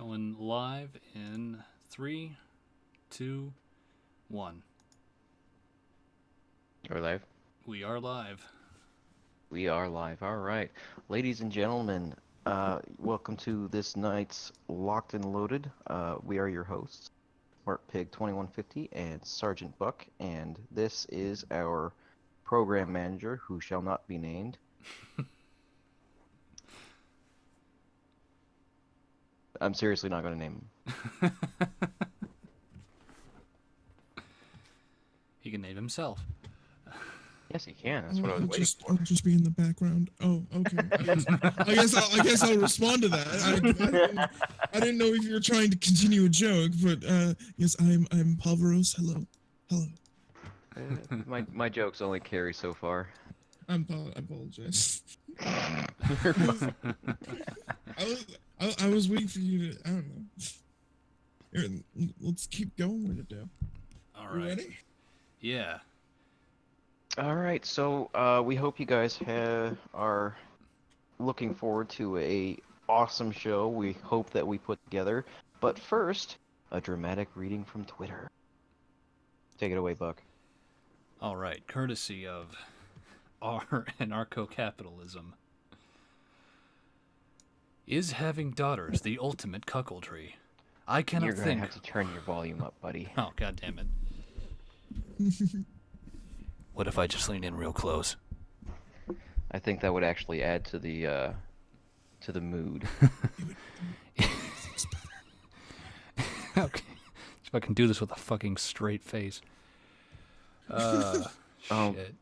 Going live in 3, 2, 1. We're live. We are live. We are live. All right. Ladies and gentlemen, welcome to this night's Locked and Loaded. We are your hosts, Smart Pig 2150 and Sergeant Buck, and this is our program manager, who shall not be named. I'm seriously not going to name him. He can name himself. Yes, he can. That's what I was waiting for. I'll just be in the background. Oh, okay. I guess I'll respond to that. I didn't know if you were trying to continue a joke, but yes, I'm Palvaros. Hello. My jokes only carry so far. I apologize. I was waiting for you to. I don't know. Here, let's keep going with it, though. All You right. ready? Yeah. All right, so we hope you guys are looking forward to a awesome show we hope that we put together. But first, a dramatic reading from Twitter. Take it away, Buck. All right. Courtesy of our anarcho-capitalism. Is having daughters the ultimate cuckoldry? I cannot You're think. gonna have to turn your volume up, buddy. Oh, God damn it. What if I just lean in real close? I think that would actually add to the mood. Okay. If I can do this with a fucking straight face. Oh. Shit.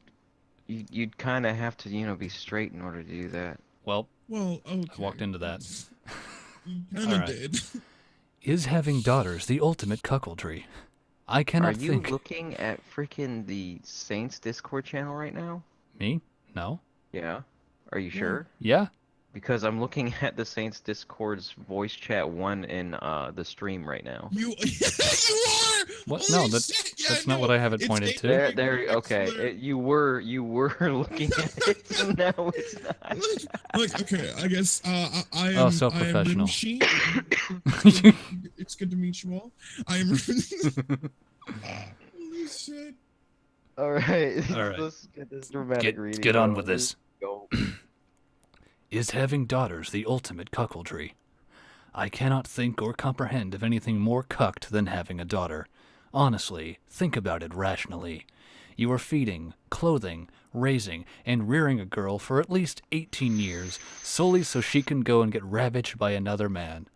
You'd kind of have to, be straight in order to do that. Well, Well, okay. I walked into that. You kind of All right. did. Is having daughters the ultimate cuckoldry? I cannot Are you think. looking at freaking the Saints Discord channel right now? Me? No. Yeah. Are you sure? Yeah? Because I'm looking at the Saints Discord's voice chat one in the stream right now. You are. What? Holy No, that's not what I have it pointed to. There. Okay, you were looking at it, and now it's not. Look, okay, I guess I am. Oh, so professional. I am it's good to meet you all. I am. Holy shit! All right, All right. let's get this dramatic reading. Get on going. with this. Go. Is having daughters the ultimate cuckoldry? I cannot think or comprehend of anything more cucked than having a daughter. Honestly, think about it rationally. You are feeding, clothing, raising, and rearing a girl for at least 18 years solely so she can go and get ravaged by another man.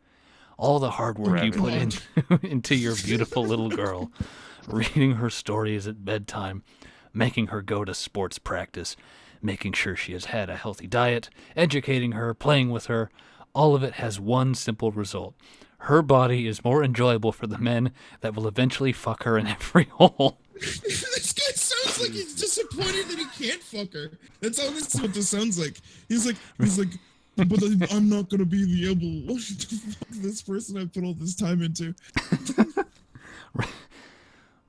All the hard work you put into your beautiful little girl, reading her stories at bedtime, making her go to sports practice, making sure she has had a healthy diet, educating her, playing with her, all of it has one simple result. Her body is more enjoyable for the men that will eventually fuck her in every hole. This guy sounds like he's disappointed that he can't fuck her. That's what this sounds like. He's like, but I'm not gonna be able to fuck this person I put all this time into.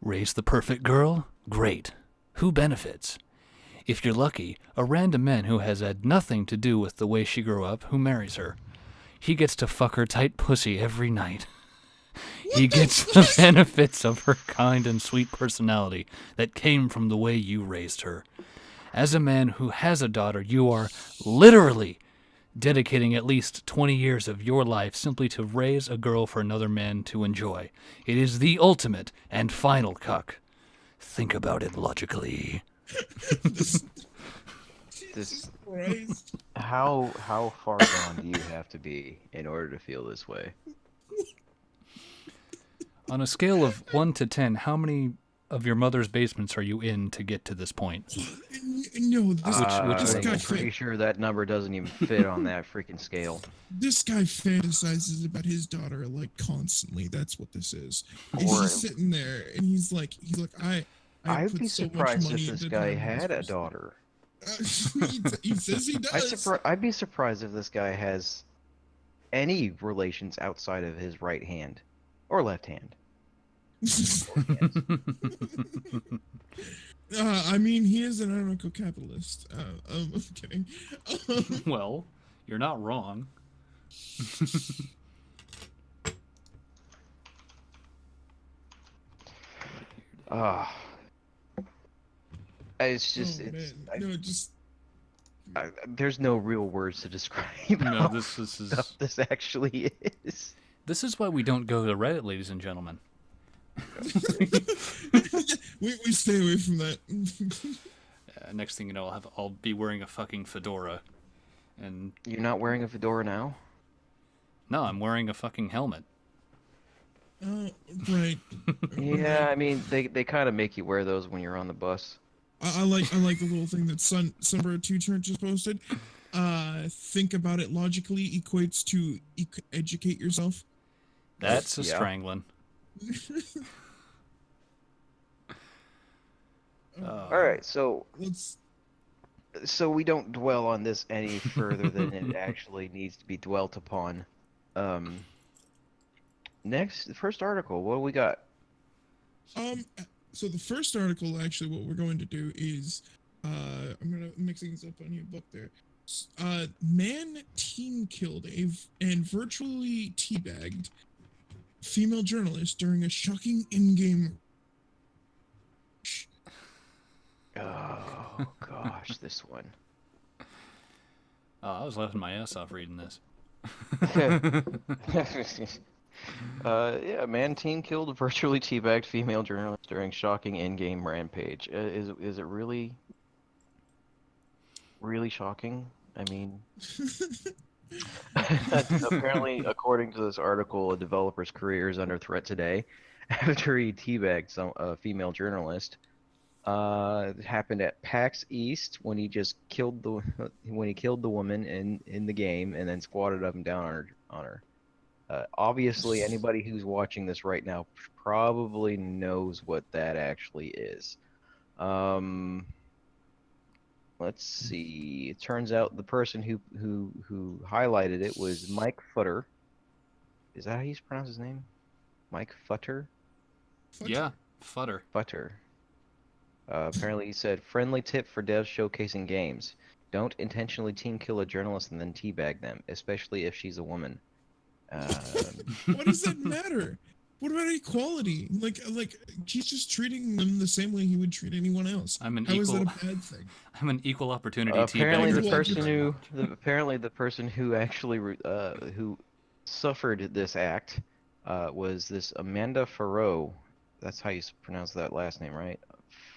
Raise the perfect girl? Great. Who benefits? If you're lucky, a random man who has had nothing to do with the way she grew up who marries her. He gets to fuck her tight pussy every night. He gets the benefits of her kind and sweet personality that came from the way you raised her. As a man who has a daughter, you are literally dedicating at least 20 years of your life simply to raise a girl for another man to enjoy. It is the ultimate and final cuck. Think about it logically. Jesus Christ. How far gone do you have to be in order to feel this way? On a scale of 1 to 10, how many of your mother's basements are you in to get to this point? No, this guy. I'm pretty sure that number doesn't even fit on that freaking scale. This guy fantasizes about his daughter like constantly. That's what this is. And Or- he's sitting there and he's like, I'd put be so much surprised money if this into guy this had a person. daughter. He says he does. I'd be surprised if this guy has any relations outside of his right hand or left hand. I mean, he is an anarcho-capitalist. I'm kidding. Well, you're not wrong. Ah, it's just Oh it's man, no, just there's no real words to describe No, how this fucked up is this actually is. this is why we don't go to Reddit, ladies and gentlemen. we stay away from that. Next thing you know, I'll be wearing a fucking fedora, and You're not wearing a fedora now? no, I'm wearing a fucking helmet. Oh, right. Yeah, Right. I mean they kind of make you wear those when you're on the bus. I like the little thing that Sunbird Two Church just posted. Think about it logically equates to educate yourself. That's a Yeah. strangling. All right, Let's. so we don't dwell on this any further than it actually needs to be dwelt upon. Um, next, the first article. What do we got? So the first article, actually, what we're going to do is, I'm gonna mix things up on your book there. Man teen killed and virtually teabagged female journalist during a shocking in-game. Oh gosh, this one. Oh, I was laughing my ass off reading this. Yeah, man teen killed virtually teabagged female journalist during shocking in-game rampage. Is it really shocking? I mean, apparently, according to this article, a developer's career is under threat today after he teabagged a female journalist. It happened at PAX East when he just killed the woman in the game and then squatted up and down on her. Obviously, anybody who's watching this right now probably knows what that actually is. Let's see. It turns out the person who highlighted it was Mike Futter. Is that how you pronounce his name? Mike Futter? Yeah, futter. Futter. Apparently, he said, "Friendly tip for devs showcasing games: don't intentionally team kill a journalist and then teabag them, especially if she's a woman." What does that matter? What about equality? Like he's just treating them the same way he would treat anyone else. I'm an How is that equal. a bad thing? I'm an equal opportunity apparently, teabagger. the Well, person just- who apparently the person who actually who suffered this act was this Amanda Farrow. That's how you pronounce that last name, right?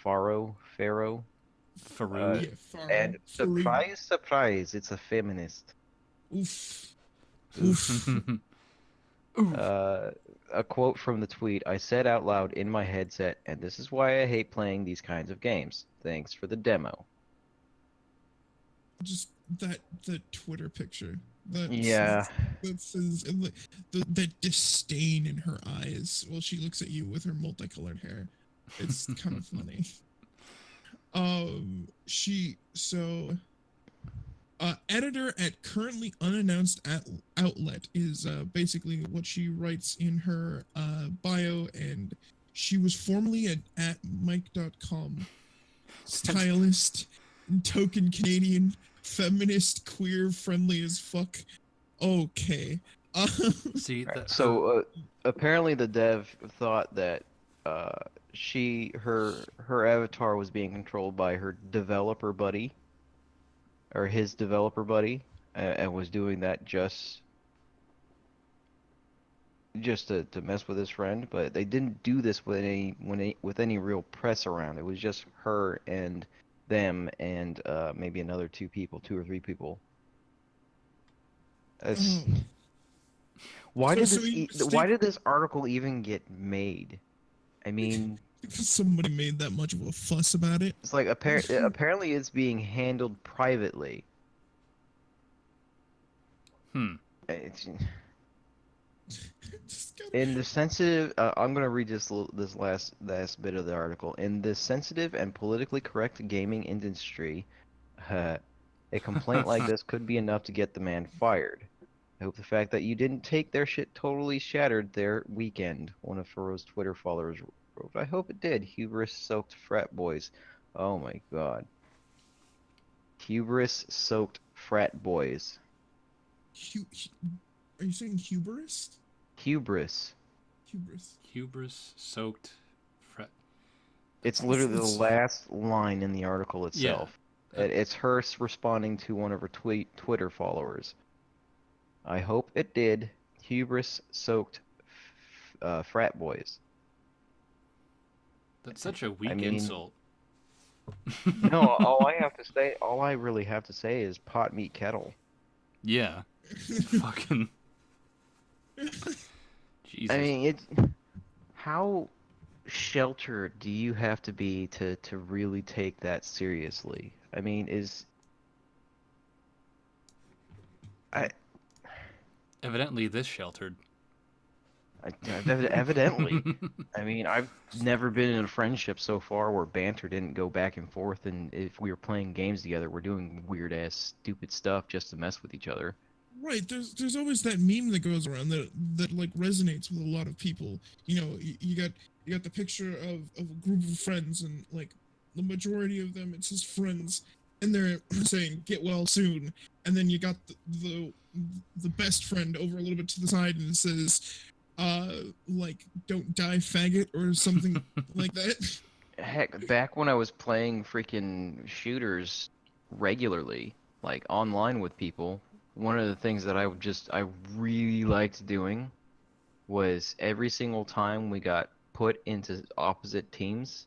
Farrow. Farouk. Yeah, far. And surprise, surprise, it's a feminist. Oof. Oof. A quote from the tweet: "I said out loud in my headset, and this is why I hate playing these kinds of games. Thanks for the demo." Just the Twitter picture. That Yeah. that says and that disdain in her eyes while she looks at you with her multicolored hair. It's kind of funny. She so editor at currently unannounced outlet is basically what she writes in her bio, and she was formerly at Mike.com. Stylist, token Canadian, feminist, queer, friendly as fuck. Okay. See, So apparently the dev thought that her avatar was being controlled by her developer buddy, or his developer buddy, and was doing that just to mess with his friend. But they didn't do this with any real press around. It was just her and them and maybe another two or three people. That's, Oh. why So- did so this you why state- did this article even get made? I mean, Because somebody made that much of a fuss about it. it's like apparently it's being handled privately. It's, Just gotta- in the sensitive, I'm gonna read this last bit of the article. In the sensitive and politically correct gaming industry, a complaint like this could be enough to get the man fired. I hope the fact that you didn't take their shit totally shattered their weekend. One of Furrow's Twitter followers wrote, "I hope it did. Hubris-soaked frat boys." Oh my god. Hubris-soaked frat boys. Are you saying hubris? Hubris. Hubris. hubris soaked fret. It's literally the It's- last line in the article itself. Uh, It's her responding to one of her Twitter followers. I hope it did. Hubris-soaked frat boys. That's such a weak mean- insult. No, all I really have to say is pot meet kettle. Yeah. Fucking. Jesus. I mean, how sheltered do you have to be to really take that seriously? I mean, Evidently, this sheltered. evidently. I mean, I've never been in a friendship so far where banter didn't go back and forth, and if we were playing games together, we're doing weird ass stupid stuff just to mess with each other. Right, there's always that meme that goes around that like resonates with a lot of people. You know, you got the picture of a group of friends, and like the majority of them, it says friends, and they're saying get well soon. And then you got the best friend over a little bit to the side, and it says like don't die faggot or something like that. Heck, back when I was playing freaking shooters regularly, like online with people, one of the things that I really liked doing was every single time we got put into opposite teams,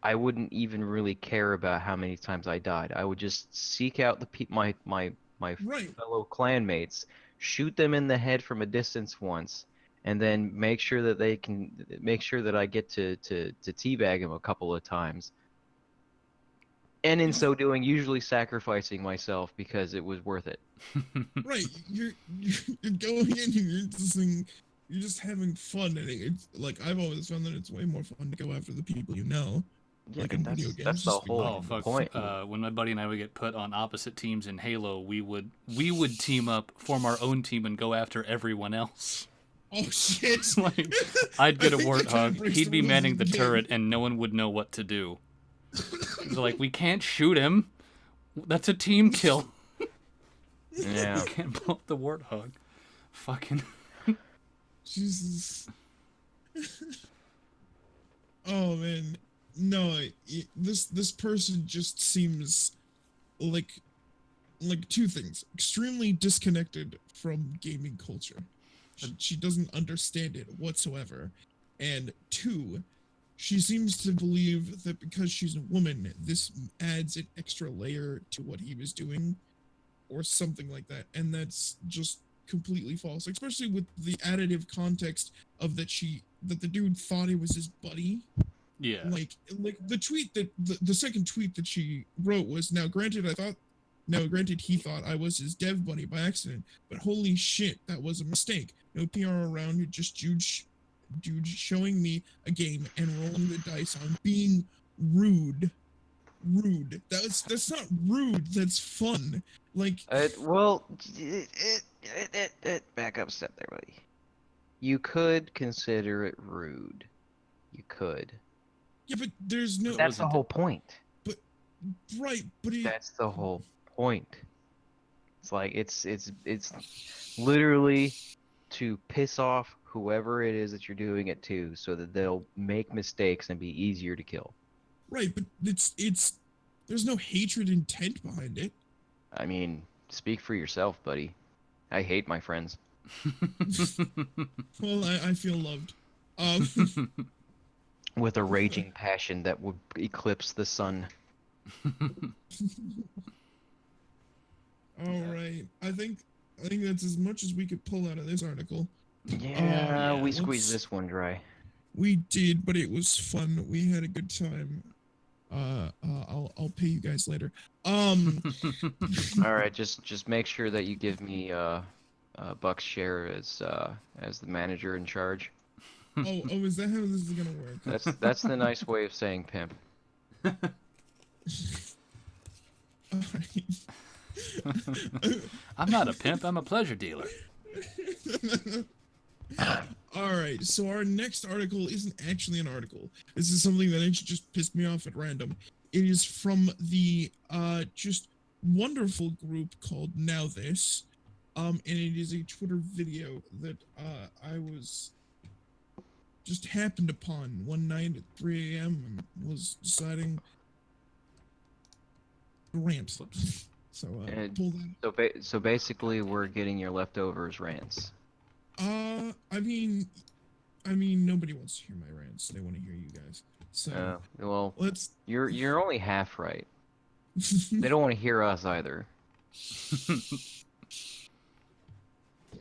I wouldn't even really care about how many times I died. I would just seek out my Right. fellow clanmates, shoot them in the head from a distance once, and then make sure that I get to teabag him a couple of times. And in so doing, usually sacrificing myself because it was worth it. Right, you're going in and you're just having fun, and it's like I've always found that it's way more fun to go after the people you know. Yeah, Like but in video games, that's the just be whole Oh fuck! point. When my buddy and I would get put on opposite teams in Halo, we would team up, form our own team, and go after everyone else. Oh shit! Like, I'd get I a think that kinda warthog, breaks he'd the be rules manning of the the game. turret, and no one would know what to do. They're like, we can't shoot him. That's a team kill. Yeah. We can't blow up the warthog. Fucking. Jesus. Oh man, no, this person just seems like two things: extremely disconnected from gaming culture. She doesn't understand it whatsoever, and two, she seems to believe that because she's a woman, this adds an extra layer to what he was doing, or something like that, and that's just completely false. Especially with the additive context of that the dude thought he was his buddy. Yeah. Like the tweet that the second tweet that she wrote was, granted he thought I was his dev buddy by accident, but holy shit, that was a mistake. No PR around, just dude showing me a game and rolling the dice on being rude. That's not rude, that's fun. Like, Well, back up a step there, buddy. You could consider it rude. You could. yeah, but there's no That's the whole point. right, but That's the whole point. It's like it's literally to piss off whoever it is that you're doing it to, so that they'll make mistakes and be easier to kill. right, but it's there's no hatred intent behind it. I mean, speak for yourself, buddy. I hate my friends. Well, I feel loved. With a raging passion that would eclipse the sun. All right, I think that's as much as we could pull out of this article. Yeah, we let's- squeezed this one dry. We did, but it was fun. We had a good time. I'll pay you guys later. All right, just make sure that you give me Buck's share as the manager in charge. Oh, is that how this is gonna work? That's the nice way of saying pimp. All right. I'm not a pimp, I'm a pleasure dealer. All right, so our next article isn't actually an article. This is something that actually just pissed me off at random. It is from the just wonderful group called Now This, and it is a Twitter video that I was just happened upon one night at 3 a.m. and was deciding rants. Whoops. So And pull that. So basically, we're getting your leftovers rants. I mean, nobody wants to hear my rants. They want to hear you guys. So Well, let's. you're only half right. They don't want to hear us either.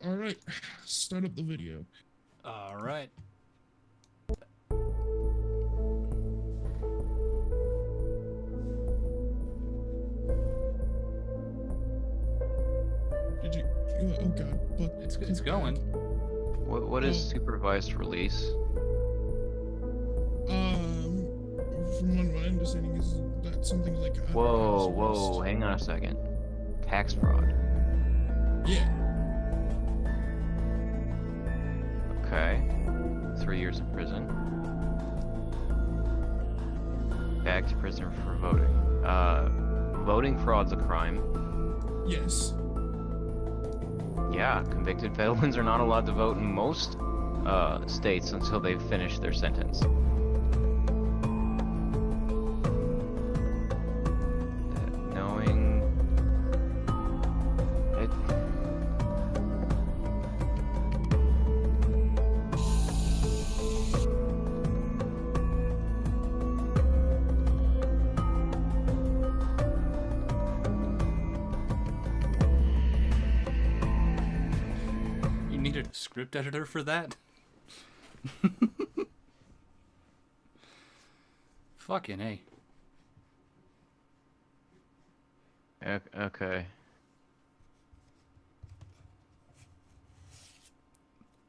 All right, start up the video. All right. Did you? Oh God, but It's going. What is supervised release? From what my understanding is that something like. Whoa, hang on a second. Tax fraud. Yeah. Okay. 3 years in prison. Back to prison for voting. Voting fraud's a crime. Yes. Yeah, convicted felons are not allowed to vote in most states until they've finished their sentence. Knowing it. You needed a script editor for that? Fucking A. Okay.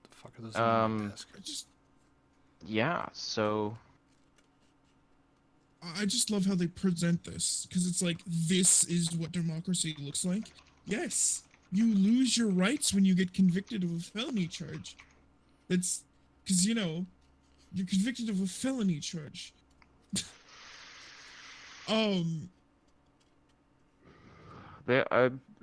The fuck are those on my desk? Yeah, so I just love how they present this because it's like this is what democracy looks like. Yes, you lose your rights when you get convicted of a felony charge. That's because you're convicted of a felony charge.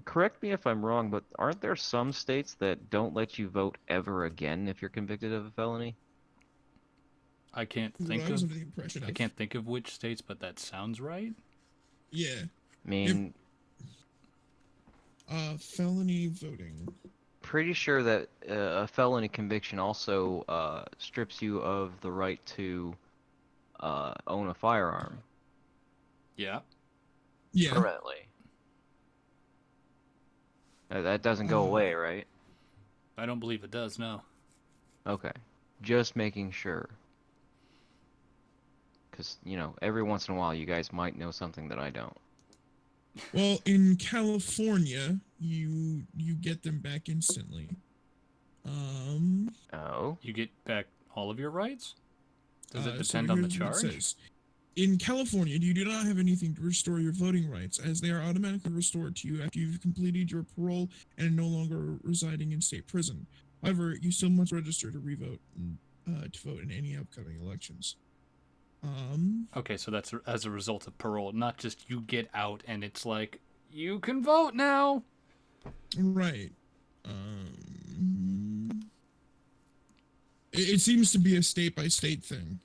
correct me if I'm wrong, but aren't there some states that don't let you vote ever again if you're convicted of a felony? I can't what think I was of. under the impression I of. can't think of which states, but that sounds right. Yeah. I mean, Felony voting. pretty sure that a felony conviction also strips you of the right to own a firearm Yeah. Yeah. permanently. That doesn't go away, right? I don't believe it does. No. Okay. Just making sure. Because, every once in a while you guys might know something that I don't. Well, in California, you get them back instantly. Oh? You get back all of your rights? Does it so depend on the here's what it charge? says. In California, you do not have anything to restore your voting rights, as they are automatically restored to you after you've completed your parole and are no longer residing in state prison. However, you still must register to revote to vote in any upcoming elections. Okay, so that's as a result of parole, not just you get out and it's like, you can vote now. Right. It seems to be a state by state thing.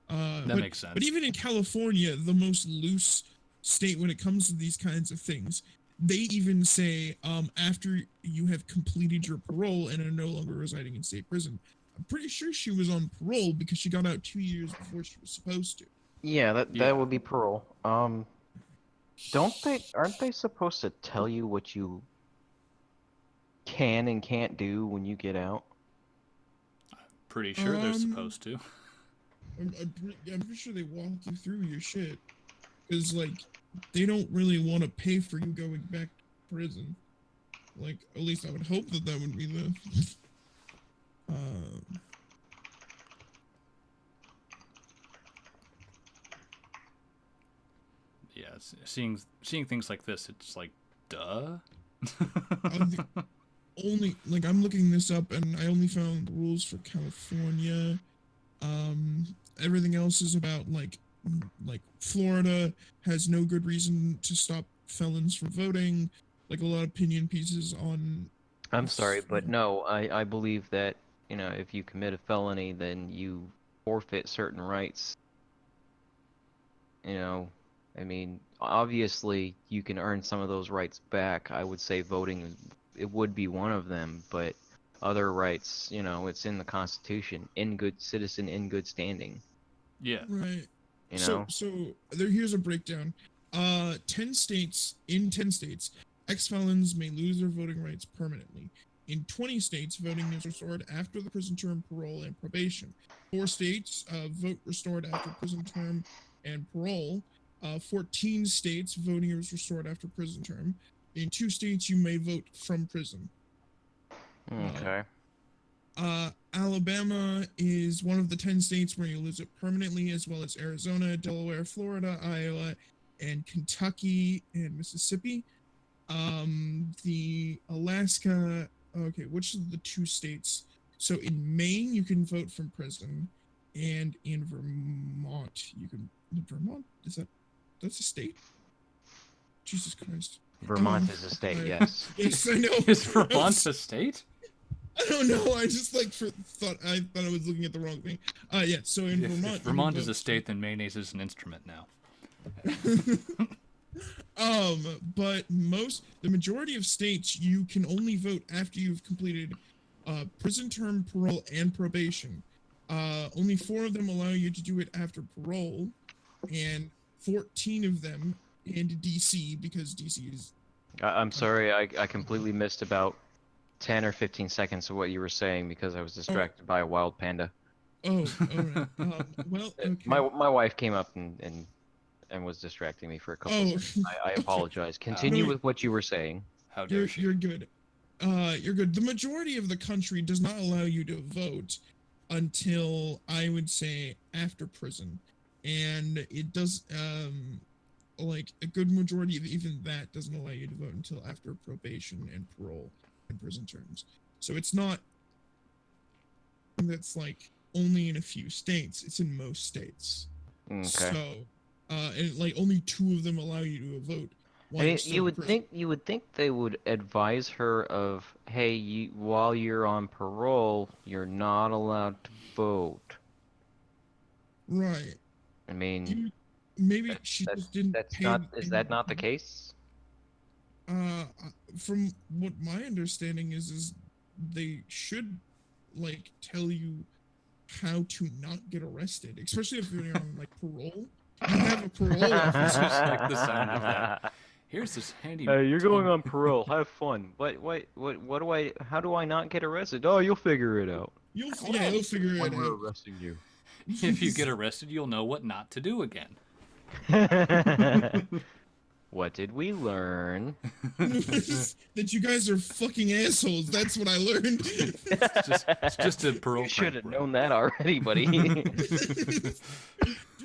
That makes sense. But even in California, the most loose state when it comes to these kinds of things, they even say after you have completed your parole and are no longer residing in state prison. I'm pretty sure she was on parole because she got out 2 years before she was supposed to. Yeah, Yeah. that would be parole. Aren't they supposed to tell you what you can and can't do when you get out? Pretty sure they're supposed to. I'm pretty sure they walk you through your shit. Because, they don't really want to pay for you going back to prison. At least I would hope that would be the... Yeah, seeing things like this, it's like, duh. I'm looking this up and I only found rules for California. Everything else is about Florida has no good reason to stop felons from voting. A lot of opinion pieces on. I'm sorry, but no, I believe that you know, if you commit a felony, then you forfeit certain rights. You know, I mean, obviously you can earn some of those rights back. I would say voting, it would be one of them, but other rights, you know, it's in the Constitution, in good citizen, in good standing. Yeah. Right. You So know, here's a breakdown. 10 states, ex-felons may lose their voting rights permanently. In 20 states, voting is restored after the prison term, parole, and probation. 4 states, vote restored after prison term and parole. 14 states, voting is restored after prison term. In 2 states, you may vote from prison. okay. Alabama is one of the 10 states where you lose it permanently, as well as Arizona, Delaware, Florida, Iowa, and Kentucky and Mississippi. The Alaska, okay, which of the 2 states? So in Maine, you can vote from prison, and in Vermont, you can. Vermont, that's a state? Jesus Christ. Vermont is a state, I- yes. Yes, I know. Is Vermont a state? I don't know. I just thought I was looking at the wrong thing. Yeah. So in If Vermont, Vermont is a state, then mayonnaise is an instrument now. But the majority of states, you can only vote after you've completed prison term, parole, and probation. Only 4 of them allow you to do it after parole, and 14 of them, and DC, because DC is. I'm sorry, I completely missed about 10 or 15 seconds of what you were saying because I was distracted by a wild panda. Oh, all right. Well, okay. My wife came up and was distracting me for a couple of seconds. I apologize. Continue No, with what you were saying. How dare she? You're good. You're good. The majority of the country does not allow you to vote until, I would say, after prison, and it does. Like a good majority of even that doesn't allow you to vote until after probation and parole and prison terms. So it's not. That's like only in a few states. It's in most states. Okay. So, and like only 2 of them allow you to vote. I mean, you would think they would advise her of, hey, while you're on parole, you're not allowed to vote. Right. I mean, Maybe she just didn't. Is that not the case? From what my understanding is they should like tell you how to not get arrested, especially if you're on like parole. You have a parole officer. Just like the sound of that. Here's this handy. You're going on parole. Have fun. What do I? How do I not get arrested? Oh, you'll figure it out. You'll figure it When we're out. arresting you. If you get arrested, you'll know what not to do again. What did we learn? That you guys are fucking assholes. That's what I learned. It's just a parole. You should prank, have bro. known that already, buddy.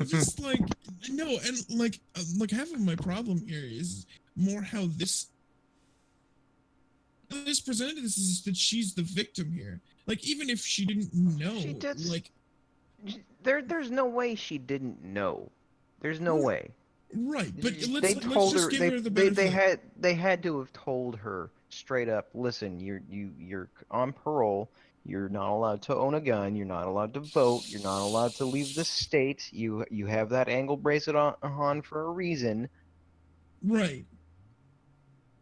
Just like no, and like half of my problem here is more how this presented this is that she's the victim here. Like even if she didn't know, She did- like There's no way she didn't know. There's no way. right, but They let's told just her. give They, her the they, benefit. they had to have told her straight up. Listen, you're on parole. You're not allowed to own a gun. You're not allowed to vote. You're not allowed to leave the state. You have that ankle bracelet on for a reason. Right.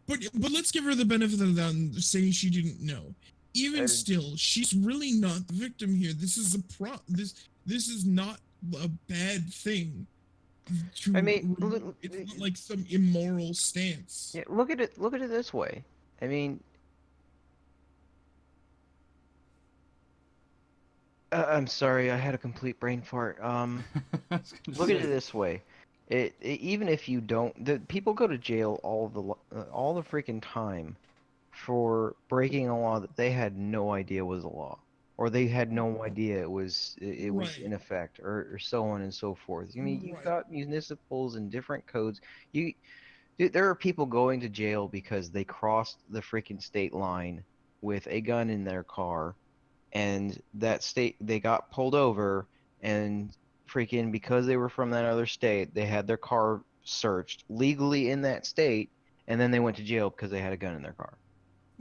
But let's give her the benefit of the doubt and say she didn't know. Even still, she's really not the victim here. This is this is not a bad thing. I mean, It's not like some immoral stance. Yeah, look at it. Look at it this way. I mean, I'm sorry. I had a complete brain fart. Look at it this way. Even if you don't, the people go to jail all the freaking time for breaking a law that they had no idea was a law, or they had no idea it was Right. in effect, or so on and so forth. I mean, you've Right. got municipals and different codes. There are people going to jail because they crossed the freaking state line with a gun in their car, and they got pulled over, and freaking because they were from that other state, they had their car searched legally in that state, and then they went to jail because they had a gun in their car.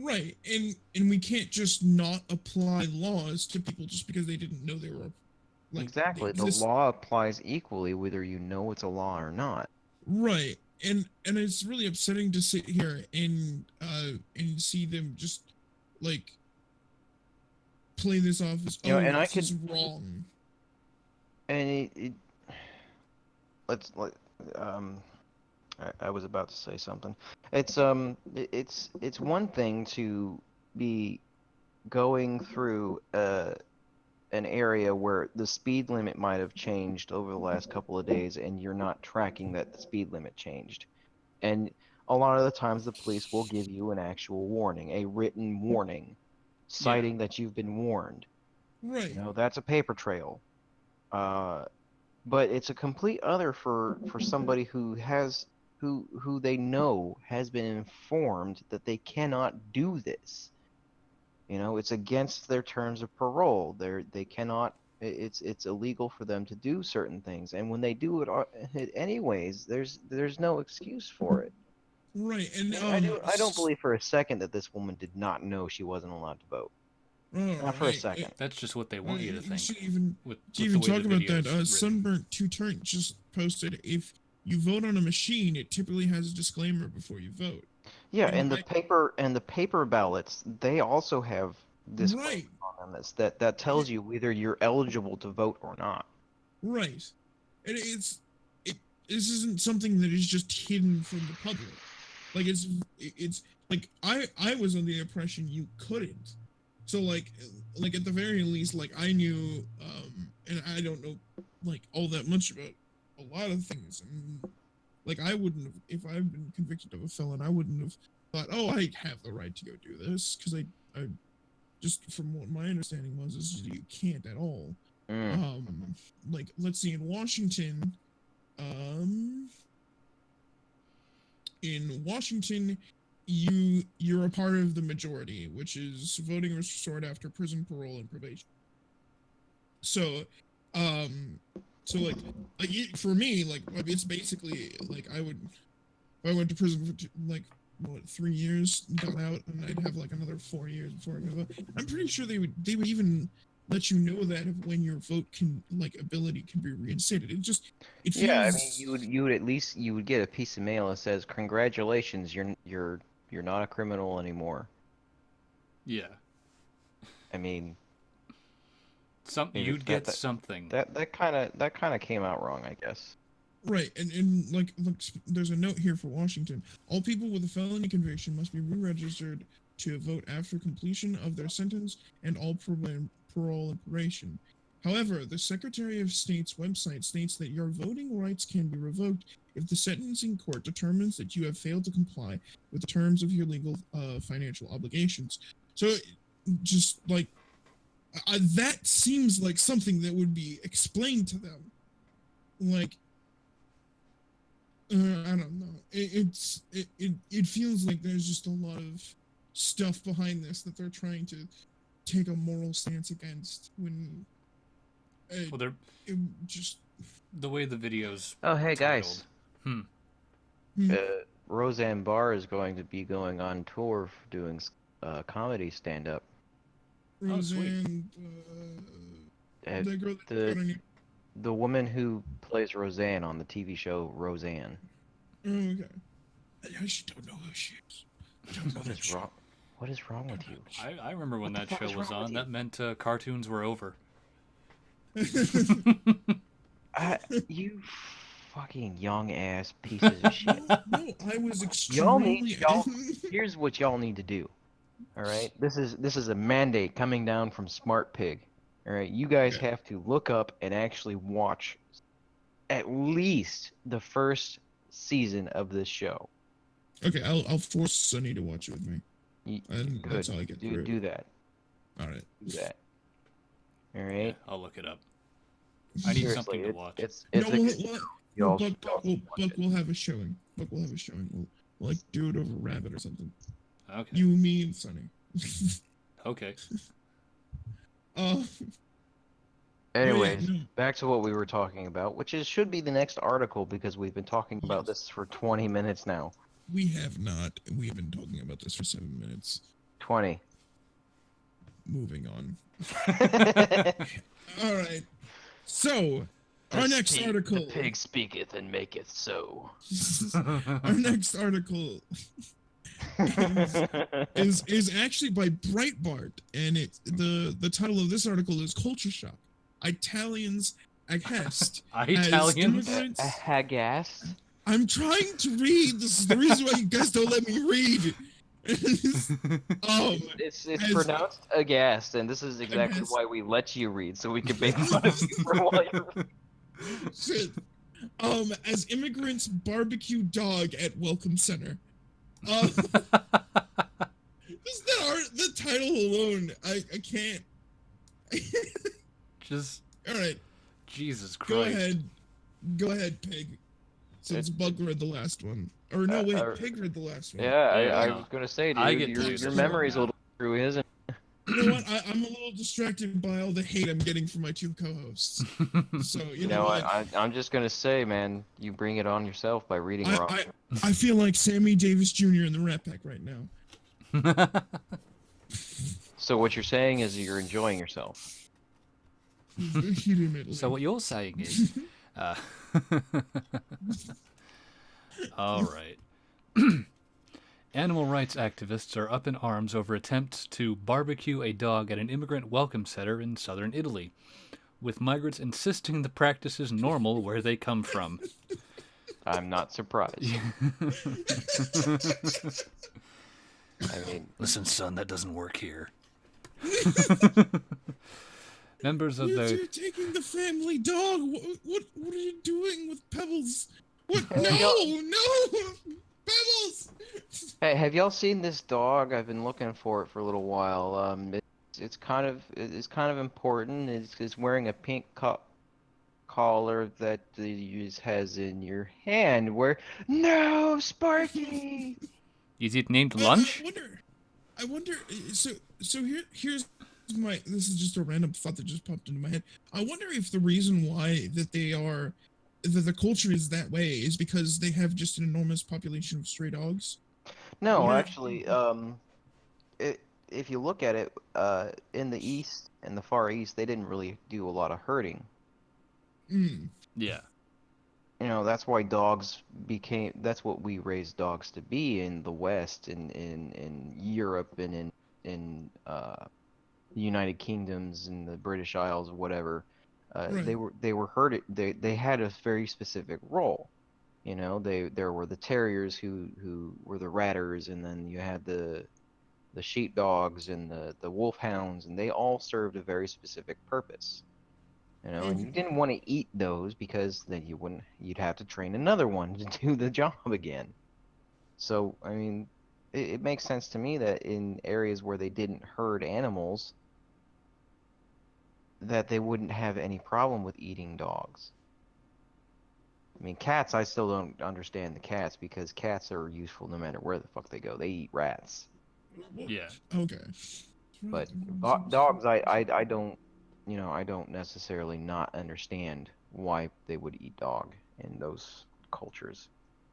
Right, and we can't just not apply laws to people just because they didn't know they were like they Exactly. The exist. law applies equally whether you know it's a law or not. Right, and it's really upsetting to sit here and see them just like play this off as, You know, oh, and I this could, is wrong. and let's like, um, I was about to say something. It's one thing to be going through an area where the speed limit might have changed over the last couple of days, and you're not tracking that the speed limit changed. And a lot of the times, the police will give you an actual warning, a written warning, Yeah. citing that you've been warned. Right, You know, that's a paper trail. Uh, but it's a complete other for somebody who has who they know has been informed that they cannot do this. You know, it's against their terms of parole. They cannot. It's illegal for them to do certain things, and when they do it anyways, there's no excuse for it. right, and I don't believe for a second that this woman did not know she wasn't allowed to vote. Not for a second. That's just what they want you to think. should even With to the even way talk the about video that, is written. Sunburnt Two Turnt just posted, if you vote on a machine, it typically has a disclaimer before you vote. Yeah, And and the paper ballots, they also have disclaimers Right, on them that tells you whether you're eligible to vote or not. right, and it this isn't something that is just hidden from the public. Like it's like I was under the impression you couldn't. So like at the very least, like I knew, and I don't know like all that much about a lot of things, and like I wouldn't have, if I've been convicted of a felon, I wouldn't have thought, oh, I have the right to go do this, because I just from what my understanding was is you can't at all. Mm. Like let's see, um in Washington, you're a part of the majority, which is voting restored after prison, parole, and probation. So, um, so for me, like it's basically like if I went to prison for like what 3 years, got out, and I'd have like another 4 years before I could vote. I'm pretty sure they would even let you know that when your vote can like ability can be reinstated. It Yeah, I mean, feels you would at least you would get a piece of mail that says, "Congratulations, you're not a criminal anymore." Yeah. I mean, You'd get something. that kind of came out wrong, I guess. right, and like look, there's a note here for Washington. All people with a felony conviction must be re-registered to vote after completion of their sentence, and all parole and probation. However, the Secretary of State's website states that your voting rights can be revoked if the sentencing court determines that you have failed to comply with the terms of your legal financial obligations. So, just like that seems like something that would be explained to them. Like, I don't know. It feels like there's just a lot of stuff behind this that they're trying to take a moral stance against when Well, they're it just the way the videos. Oh, hey titled. guys. Hmm. Roseanne Barr is going to be going on tour doing comedy stand-up. Oh, sweet. Roseanne, Uh, that girl that the- got on your- The woman who plays Roseanne on the TV show Roseanne. oh, okay. I just don't know who she is. I don't know What that is she- wrong? What is wrong with you? I remember when What the that fuck show is was wrong with on. you? That meant cartoons were over. You fucking young ass pieces of shit. No, I was Y'all extremely. need y'all. Here's what y'all need to do. All right, this is a mandate coming down from Smart Pig. All right, you guys Okay. have to look up and actually watch at least the first season of this show. Okay, I'll force Sunny to watch it with me, You, and good. that's how I get through it. Do that. All right. Do that. All Yeah, right. I'll look it up. I need Seriously, something to watch. It's No, a good show. Y'all should Buck will have a showing. Buck will have a showing. We'll like do it over Rabbit or something. Okay. You, me, and Sunny. Okay. Uh, Anyways, no, back to what we were talking about, which should be the next article because we've been talking about Yes. this for 20 minutes now. we have not. We have been talking about this for 7 minutes. 20. Moving on. All right. So, our next article. The pig speaketh and maketh so. Our next article is actually by Breitbart, and the title of this article is "Culture Shock: Italians aghast as Italians? immigrants." Hagast. I'm trying to read. This is the reason why you guys don't let me read. It's as- pronounced aghast, and this is exactly Aghast. why we let you read, so we can make fun of you for a while. Shit. As immigrants barbecue dog at Welcome Center. Just the title alone, I can't. Just All right, Jesus go Christ. ahead, Pig. Since Bug read the last one, or no, wait, Pig read the last one. Yeah, I Yeah. was gonna say, I dude, get to do your this memory's a one little true, isn't You know what? I'm a little distracted by all the hate I'm getting from my two co-hosts. So you know what? I'm just gonna say, man, you bring it on yourself by reading wrong. I feel like Sammy Davis Jr. in the Rat Pack right now. So what you're saying is you're enjoying yourself. Legitimately. So what you're saying is, all right. Animal rights activists are up in arms over attempts to barbecue a dog at an immigrant welcome center in southern Italy, with migrants insisting the practice is normal where they come from. I'm not surprised. I mean, Listen, son, that doesn't work here. Members of You're the taking the family dog. What are you doing with Pebbles? What? Hey, No, Pebbles. hey, have y'all seen this dog? I've been looking for it for a little while. It's kind of important. It's wearing a pink collar that has in your hand. No, Sparky. is it named Lunch? I wonder. So here's my. This is just a random thought that just popped into my head. I wonder if the reason why that the culture is that way is because they have just an enormous population of stray dogs. No, Yeah. actually, if you look at it, in the East, in the Far East, they didn't really do a lot of herding. Mm. Yeah. You know, that's why that's what we raised dogs to be in the West, in Europe, and in the United Kingdoms and the British Isles, whatever. Right. They were herded. They had a very specific role. You know, there were the terriers who were the ratters, and then you had the sheepdogs and the wolfhounds, and they all served a very specific purpose. You know, and you didn't want to eat those because then you'd have to train another one to do the job again. So, I mean, it makes sense to me that in areas where they didn't herd animals, that they wouldn't have any problem with eating dogs. I mean, cats, I still don't understand the cats because cats are useful no matter where the fuck they go. They eat rats. Yeah. Okay. But dogs, I don't, you know, I don't necessarily not understand why they would eat dog in those cultures.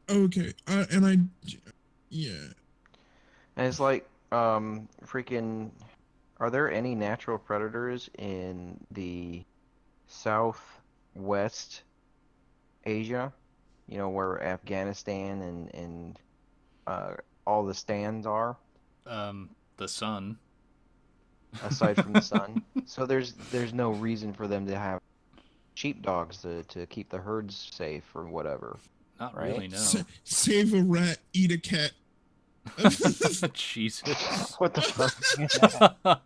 Okay. Yeah. And it's like, freaking, are there any natural predators in the Southwest Asia? You know, where Afghanistan and all the stands are, The sun. aside from the sun. So there's no reason for them to have sheepdogs to keep the herds safe or whatever. Not Right? really, no. Save a rat, eat a cat. Jesus. What the fuck? All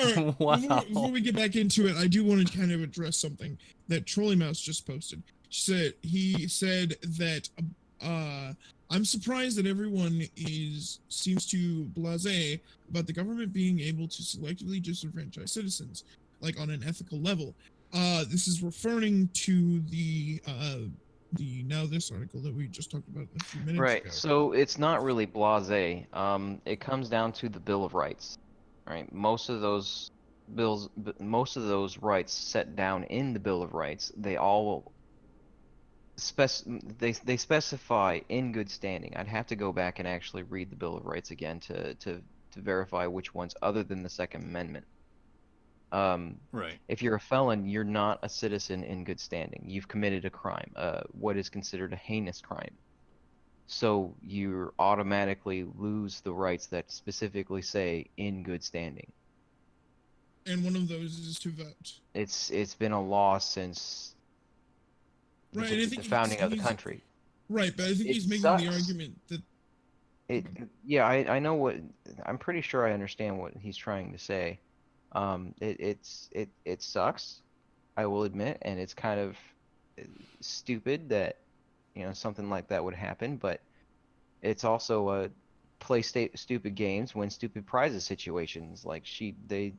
right. Wow. Before we get back into it, I do want to kind of address something that Trolley Mouse just posted. He said that I'm surprised that everyone seems to blasé about the government being able to selectively disenfranchise citizens, like on an ethical level. This is referring to the Now This article that we just talked about a few minutes Right. ago. So it's not really blasé. It comes down to the Bill of Rights. Right. Most of those rights set down in the Bill of Rights, they all they specify in good standing. I'd have to go back and actually read the Bill of Rights again to to verify which ones, other than the Second Amendment. Um, Right. if you're a felon, you're not a citizen in good standing. You've committed a crime, what is considered a heinous crime. So you automatically lose the rights that specifically say in good standing. And one of those is to vote. It's been a law since Right, and I the think founding of the country. right, but I think It he's making the sucks. argument that Yeah, I know what, I'm pretty sure I understand what he's trying to say. It sucks, I will admit, and it's kind of stupid that, something like that would happen, but it's also a play stupid games, win stupid prizes situations. Like they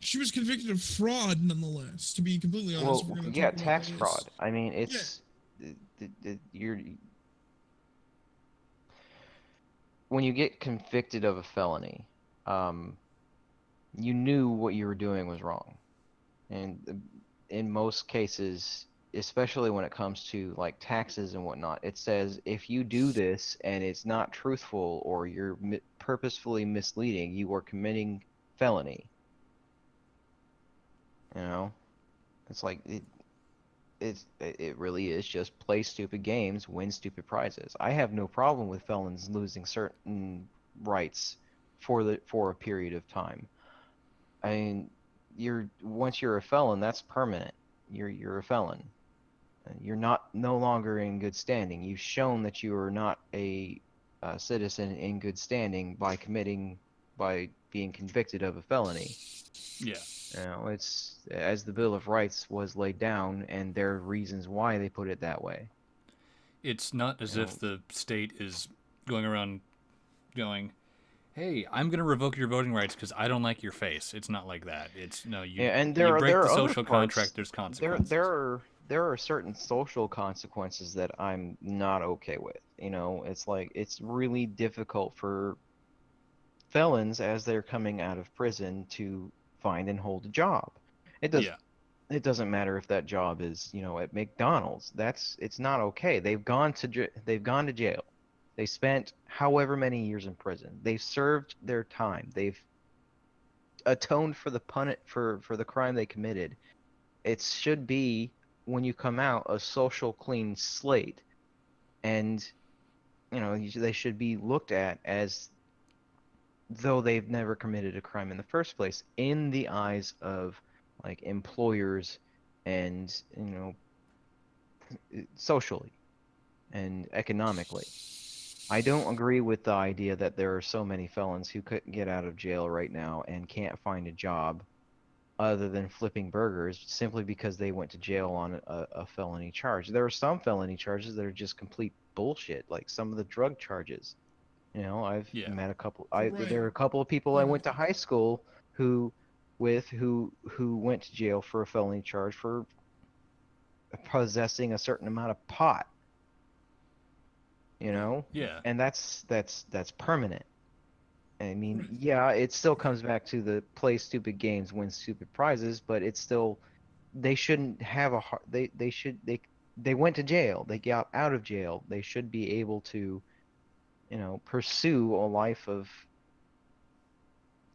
she was convicted of fraud nonetheless. To be completely honest, if well, we're going to yeah, talk about tax this. fraud. I mean, Yeah, you're when you get convicted of a felony, um, you knew what you were doing was wrong. And in most cases, especially when it comes to like taxes and whatnot, it says if you do this and it's not truthful or you're purposefully misleading, you are committing felony. You know, it's like it really is just play stupid games, win stupid prizes. I have no problem with felons losing certain rights for a period of time. I mean, once you're a felon, that's permanent. You're a felon. You're no longer in good standing. You've shown that you are not a citizen in good standing by being convicted of a felony. Yeah. It's as the Bill of Rights was laid down, and there are reasons why they put it that way. It's not as if the state is going around going, hey, I'm going to revoke your voting rights because I don't like your face. It's not like that. It's no, you, Yeah, and you break there the are other social parts. contract, there's consequences. There are certain social consequences that I'm not okay with. It's like it's really difficult for felons as they're coming out of prison to find and hold a job. It does Yeah. it doesn't matter if that job is, at McDonald's. It's not okay. They've gone to jail. They spent however many years in prison. They've served their time. They've atoned for for the crime they committed. It should be, when you come out, a social clean slate, and they should be looked at as though they've never committed a crime in the first place in the eyes of like employers and socially and economically. I don't agree with the idea that there are so many felons who couldn't get out of jail right now and can't find a job other than flipping burgers simply because they went to jail on a felony charge. There are some felony charges that are just complete bullshit, like some of the drug charges. I've Yeah. met a couple. Right. There are a couple of people I went to high school who went to jail for a felony charge for possessing a certain amount of pot. Yeah. And that's permanent. I mean, yeah, it still comes back to the play stupid games, win stupid prizes, but it's still, they shouldn't have they went to jail, they got out of jail, they should be able to pursue a life of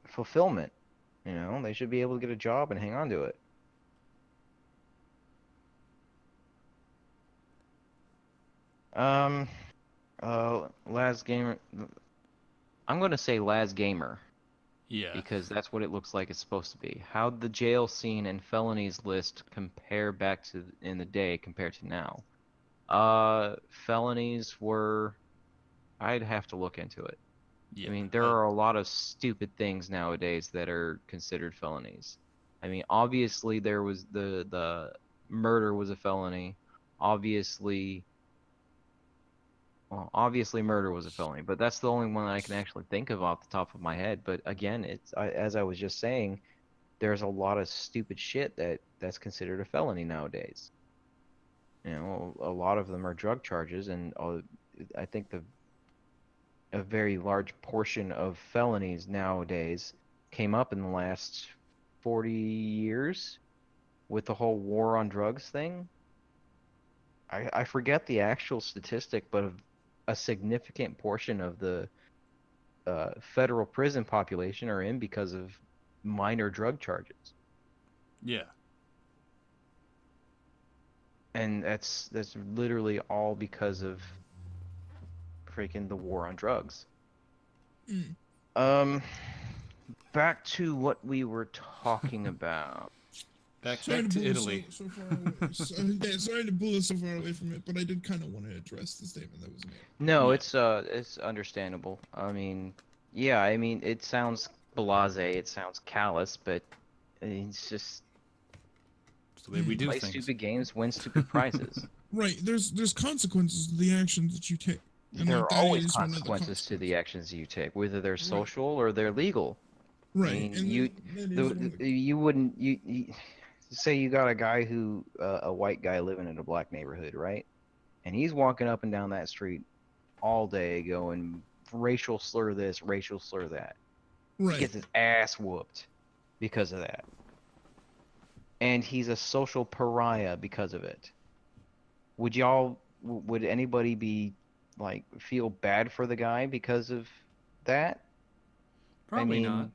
fulfillment. They should be able to get a job and hang on to it. Um, Last Gamer. I'm gonna say Last Gamer Yeah. because that's what it looks like it's supposed to be. How'd the jail scene and felonies list compare back to in the day compared to now? Felonies were. I'd have to look into it. Yeah. I mean, there are a lot of stupid things nowadays that are considered felonies. I mean, obviously there was the murder was a felony. Obviously, well, obviously murder was a felony, but that's the only one that I can actually think of off the top of my head. But again, as I was just saying, there's a lot of stupid shit that's considered a felony nowadays. A lot of them are drug charges, and I think a very large portion of felonies nowadays came up in the last 40 years with the whole war on drugs thing. I forget the actual statistic, but a significant portion of the federal prison population are in because of minor drug charges. Yeah. And that's literally all because of freaking the war on drugs. Mm. Back to what we were talking about. Back Sorry to pull us Italy. so far away. Sorry to pull us so far away from it, but I did kind of want to address the statement that was made. No, Yeah. it's understandable. I mean, yeah, I mean it sounds blasé, it sounds callous, but it's just It's the way we do play things. stupid games, win stupid prizes. Right. There's consequences to the actions that you take. And There like are that always is one of the consequences to the consequences. actions you take, whether they're Right. social or they're legal. I Right. mean, And that is one of the you wouldn't you say you got a guy who a white guy living in a black neighborhood, right? And he's walking up and down that street all day going racial slur this, racial slur that. He right. gets his ass whooped because of that. And he's a social pariah because of it. Would anybody be like feel bad for the guy because of that? Probably mean, not.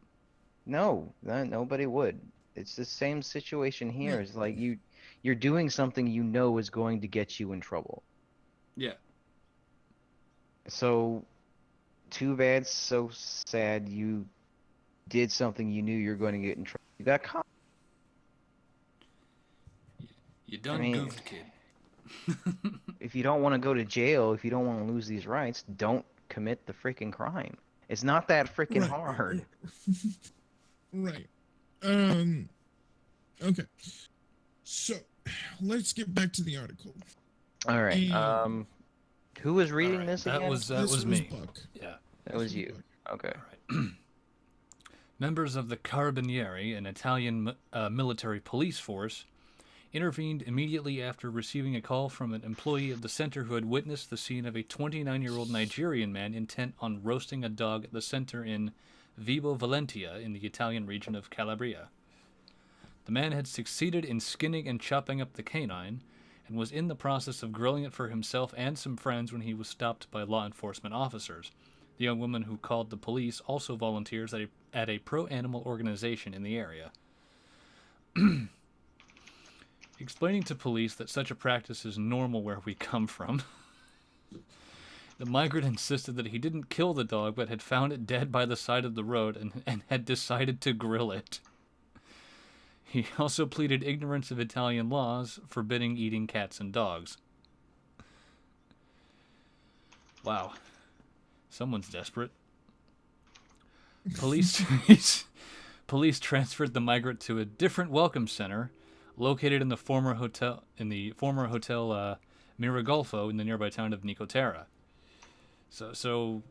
No, nobody would. It's the same situation here. Right. It's like you're doing something you know is going to get you in trouble. Yeah. So too bad, so sad you did something you knew you're going to get in trouble. You got caught. You done mean, goofed, kid. If you don't want to go to jail, if you don't want to lose these rights, don't commit the freaking crime. It's not that freaking Right. hard. Right. Okay. So, let's get back to the article. All right. And Who was reading Alright, this that again? was this me. Buck. Yeah. That was you. Okay. All right. Members of the Carabinieri, an Italian military police force, intervened immediately after receiving a call from an employee of the center who had witnessed the scene of a 29-year-old Nigerian man intent on roasting a dog at the center in Vibo Valentia in the Italian region of Calabria. The man had succeeded in skinning and chopping up the canine and was in the process of grilling it for himself and some friends when he was stopped by law enforcement officers. The young woman who called the police also volunteers at a pro-animal organization in the area. Explaining to police that such a practice is normal where we come from, the migrant insisted that he didn't kill the dog but had found it dead by the side of the road and had decided to grill it. He also pleaded ignorance of Italian laws forbidding eating cats and dogs. Wow. Someone's desperate. Police transferred the migrant to a different welcome center located in the former hotel Miragolfo in the nearby town of Nicotera. So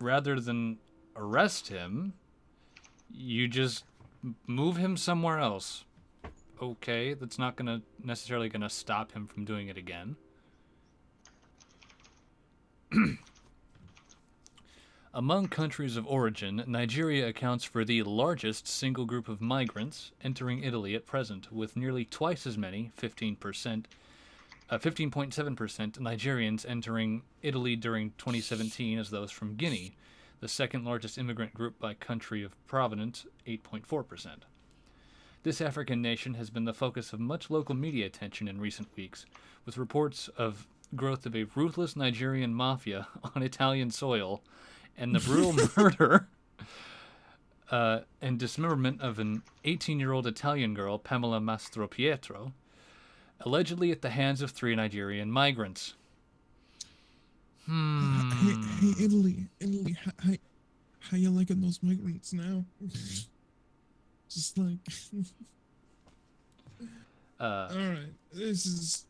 rather than arrest him, you just move him somewhere else. Okay, that's not necessarily gonna stop him from doing it again. Among countries of origin, Nigeria accounts for the largest single group of migrants entering Italy at present, with nearly twice as many, 15.7% Nigerians entering Italy during 2017 as those from Guinea, the second largest immigrant group by country of provenance, 8.4%. This African nation has been the focus of much local media attention in recent weeks, with reports of growth of a ruthless Nigerian mafia on Italian soil, and the brutal murder and dismemberment of an 18-year-old Italian girl, Pamela Mastropietro, allegedly at the hands of 3 Nigerian migrants. Hey, Italy, how you liking those migrants now? Just like, all right, this is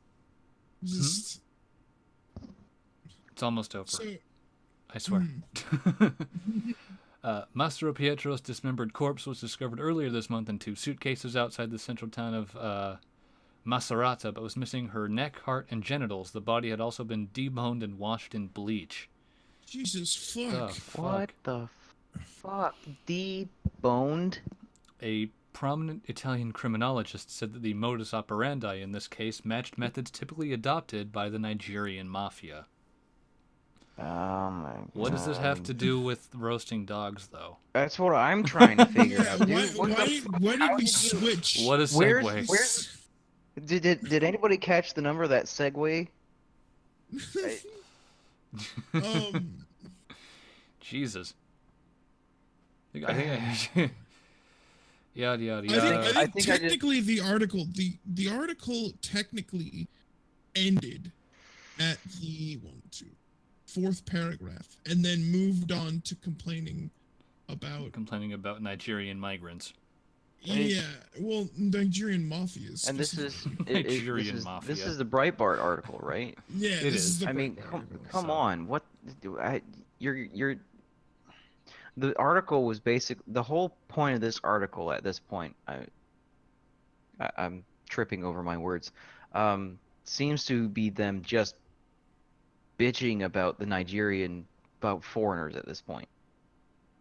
just. It's almost over. So, I swear. Mastro Pietro's dismembered corpse was discovered earlier this month in 2 suitcases outside the central town of Macerata, but was missing her neck, heart, and genitals. The body had also been deboned and washed in bleach. Jesus fuck. The fuck? What the fuck? Deboned? A prominent Italian criminologist said that the modus operandi in this case matched methods typically adopted by the Nigerian mafia. Oh my What does this have God. to do with roasting dogs, though? That's what I'm trying to figure Yeah, out, dude. What the fuck? why did How we did you? switch? What a segue. Where's did anybody catch the number of that segue? I, um, Jesus. I think yada yada I think yada. I I think think I just- technically the article technically ended at the fourth paragraph, and then moved on to complaining about Complaining about Nigerian migrants. yeah, well, Nigerian mafias. and this is specifically. Nigerian this mafia. is the Breitbart article, right? Yeah, It this is. is the I mean, Breitbart come, article. come So- on. What do I you're the article was basic. The whole point of this article at this point, I'm tripping over my words. Seems to be them just bitching about about foreigners at this point.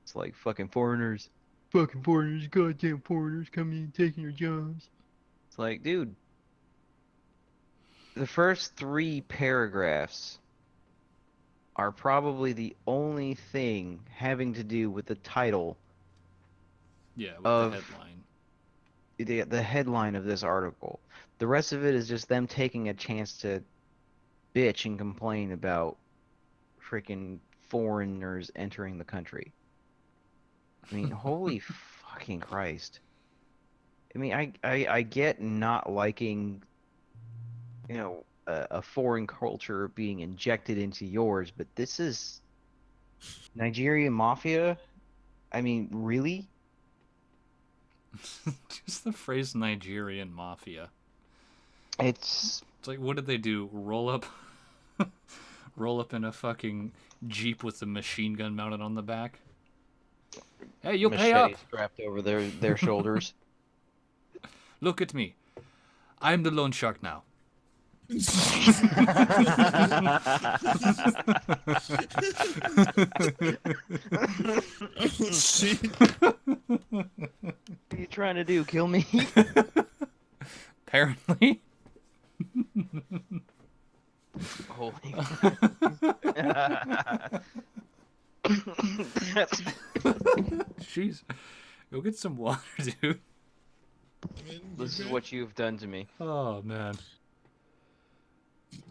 It's like fucking foreigners, goddamn foreigners coming in taking your jobs. It's like, dude, the first 3 paragraphs are probably the only thing having to do with the title, Yeah, with of- the headline. the headline of this article. The rest of it is just them taking a chance to bitch and complain about freaking foreigners entering the country. I mean, holy fucking Christ. I mean, I get not liking, a foreign culture being injected into yours, but this is Nigerian mafia? I mean, really? Just the phrase Nigerian mafia. It's It's like, what did they do? Roll up in a fucking Jeep with a machine gun mounted on the back? Hey, you'll pay up! machete strapped over their shoulders. Look at me. I'm the loan shark now. Oh shit! What are you trying to do? Kill me? Apparently. Holy. That's Jeez. Go get some water, dude. This is what you've done to me. Oh, man.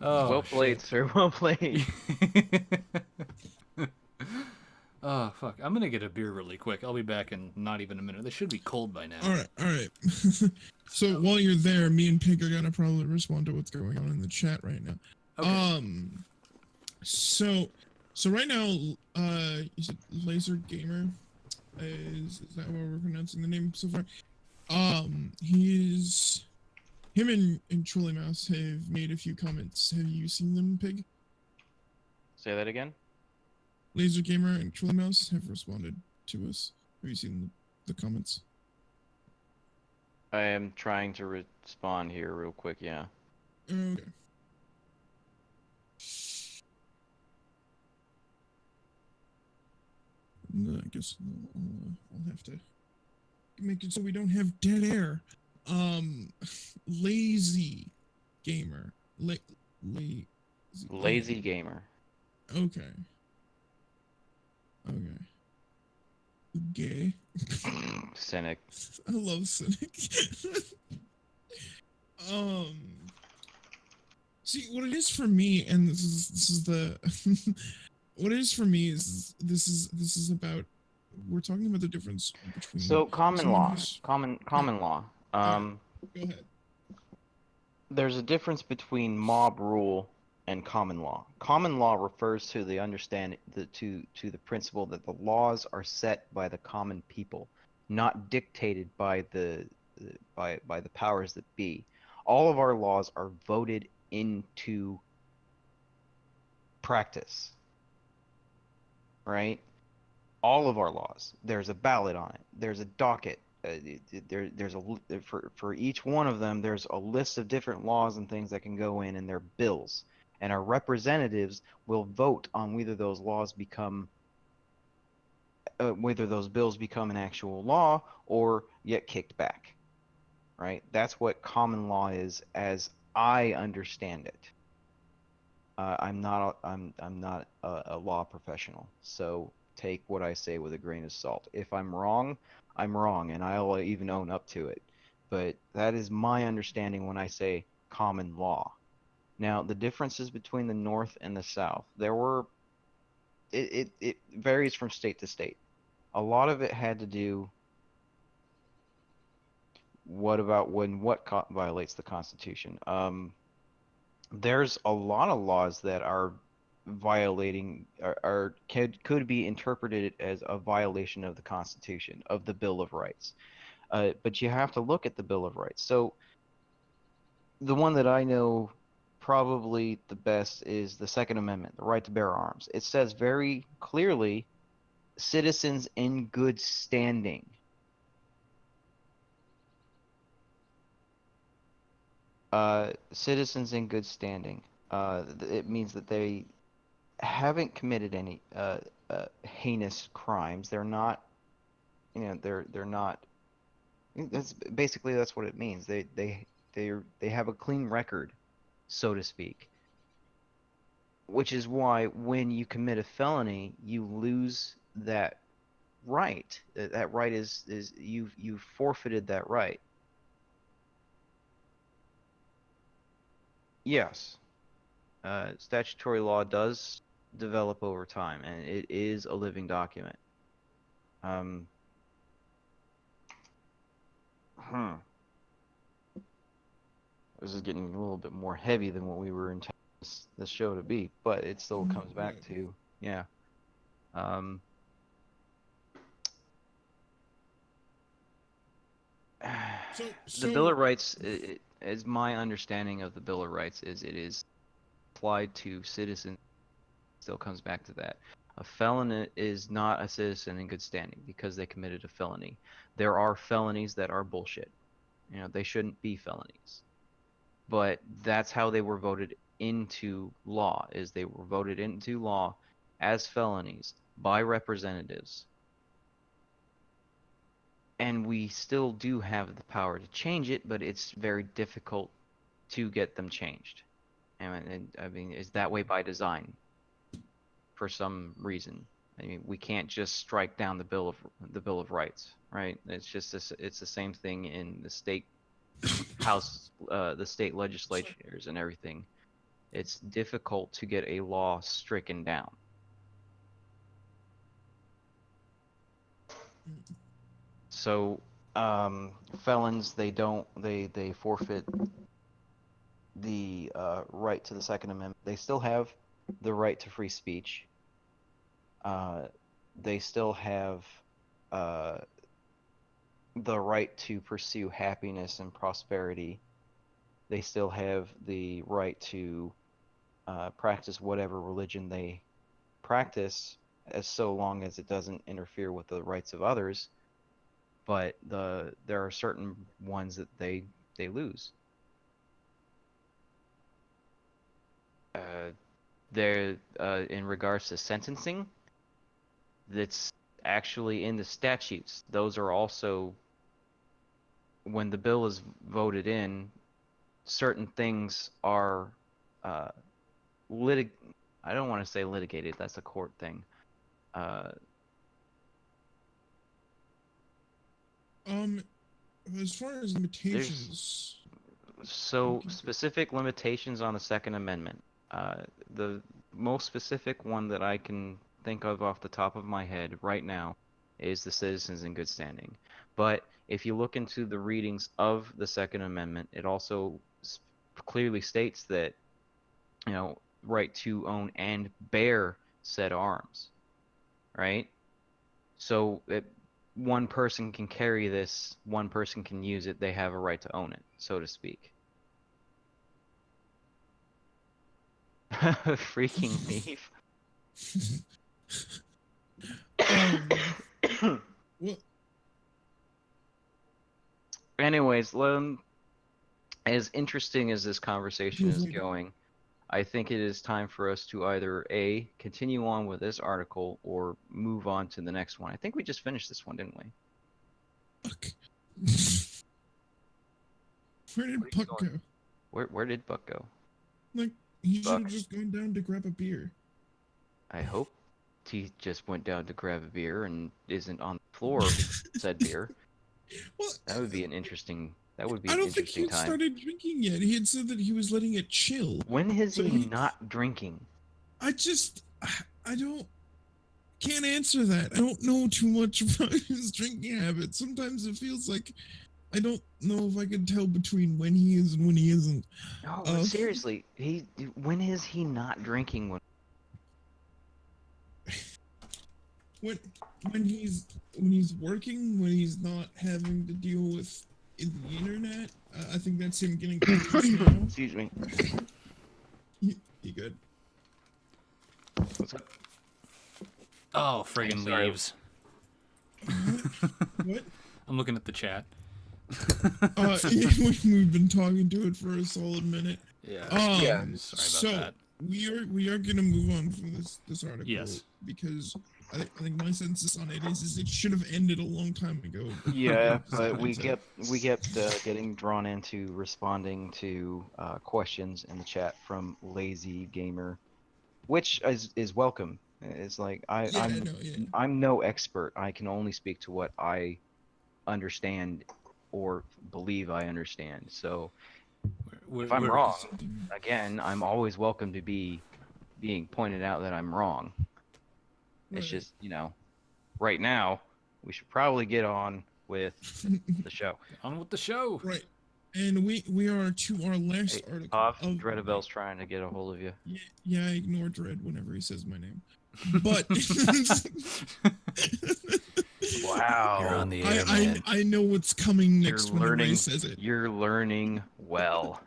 Oh, Well played, sir. Well played. Oh, fuck. I'm gonna get a beer really quick. I'll be back in not even a minute. They should be cold by now. All right. So while you're there, me and Pig are gonna probably respond to what's going on in the chat right now. Okay. So right now, you said Laser Gamer, is that what we're pronouncing the name so far? Him and Trolley Mouse have made a few comments. Have you seen them, Pig? Say that again? Laser Gamer and Trolley Mouse have responded to us. Have you seen the comments? I am trying to respond here real quick, yeah. Okay. No, I guess I'll have to make it so we don't have dead air. Lazy gamer. Lazy gamer. Okay. Okay. Gay. Cynic. I love Cynic. See what it is for me, and this is the what it is for me is this is about we're talking about the difference between So common someone law. who's- Common law. Go ahead. There's a difference between mob rule and common law. Common law refers to the to the principle that the laws are set by the common people, not dictated by the powers that be. All of our laws are voted into practice. Right? All of our laws. There's a ballot on it. There's a docket. There's for each one of them. There's a list of different laws and things that can go in, and they're bills. And our representatives will vote on whether those laws become, whether those bills become an actual law or get kicked back. Right? That's what common law is, as I understand it. I'm not a law professional, so take what I say with a grain of salt. If I'm wrong, I'm wrong, and I'll even own up to it. But that is my understanding when I say common law. Now, the differences between the North and the South, it varies from state to state. A lot of it had to do, what about what violates the Constitution? There's a lot of laws that are violating are could be interpreted as a violation of the Constitution, of the Bill of Rights. But you have to look at the Bill of Rights. So the one that I know probably the best is the Second Amendment, the right to bear arms. It says very clearly, citizens in good standing. Citizens in good standing. It means that they haven't committed any heinous crimes. They're not, they're not. That's what it means. They have a clean record, so to speak. Which is why when you commit a felony, you lose that right. That right is you've forfeited that right. Yes, statutory law does develop over time, and it is a living document. Um, hmm. This is getting a little bit more heavy than what we were intending this show to be, but it still comes back to, yeah. Um, the Bill of Rights, as my understanding of the Bill of Rights, is it is applied to citizens. Still comes back to that. A felon is not a citizen in good standing because they committed a felony. There are felonies that are bullshit. They shouldn't be felonies. But that's how they were voted into law, is they were voted into law as felonies by representatives. And we still do have the power to change it, but it's very difficult to get them changed. And I mean, it's that way by design for some reason. I mean, we can't just strike down the Bill of Rights, right? It's just it's the same thing in the state house, the state legislatures and everything. It's difficult to get a law stricken down. So, felons, they forfeit the right to the Second Amendment. They still have the right to free speech. They still have the right to pursue happiness and prosperity. They still have the right to practice whatever religion they practice, as so long as it doesn't interfere with the rights of others. But there are certain ones that they lose. There, in regards to sentencing, that's actually in the statutes. Those are also, when the bill is voted in, certain things are I don't want to say litigated. That's a court thing. As far as limitations, so specific limitations on the Second Amendment. The most specific one that I can think of off the top of my head right now is the citizens in good standing. But if you look into the readings of the Second Amendment, it also clearly states that, right to own and bear said arms, right? So one person can carry this, one person can use it, they have a right to own it, so to speak. Freaking leaf. Well, anyways, as interesting as this conversation is going, I think it is time for us to either A, continue on with this article, or move on to the next one. I think we just finished this one, didn't we? Fuck. Where did Puck go? Where did Buck go? Like, He should have Buck. just gone down to grab a beer. I hope he just went down to grab a beer and isn't on the floor because of said beer. Well, That would be an interesting. That would be I an don't think he interesting had time. started drinking yet. He had said that he was letting it chill. When is So he he- not drinking? I can't answer that. I don't know too much about his drinking habits. Sometimes it feels like I don't know if I can tell between when he is and when he isn't. No, but seriously, when is he not drinking? When he's working, when he's not having to deal with the internet. I think that's him getting confused now. Excuse me. You good? What's up? Oh, friggin' sorry. leaves. What? I'm looking at the chat. We've been talking to it for a solid minute. Yeah. Yeah. Sorry about that. we are gonna move on from this article. Yes. Because I think my census on it is it should have ended a long time ago. Yeah, That's but what we it said. kept getting drawn into responding to questions in the chat from Lazy Gamer, which is welcome. It's like I'm no expert. I can only speak to what I understand or believe I understand. So if I'm wrong, again, I'm always welcome to be being pointed out that I'm wrong. It's Right. just, right now, we should probably get on with the show. On with the show. Right. And we are to our last Hey, article. Hoff, of- Dreadabel's trying to get a hold of you. Yeah, I ignore Dread whenever he says my name. But Wow. You're on the air, man. I know what's coming next You're whenever he learning. says it. You're learning well.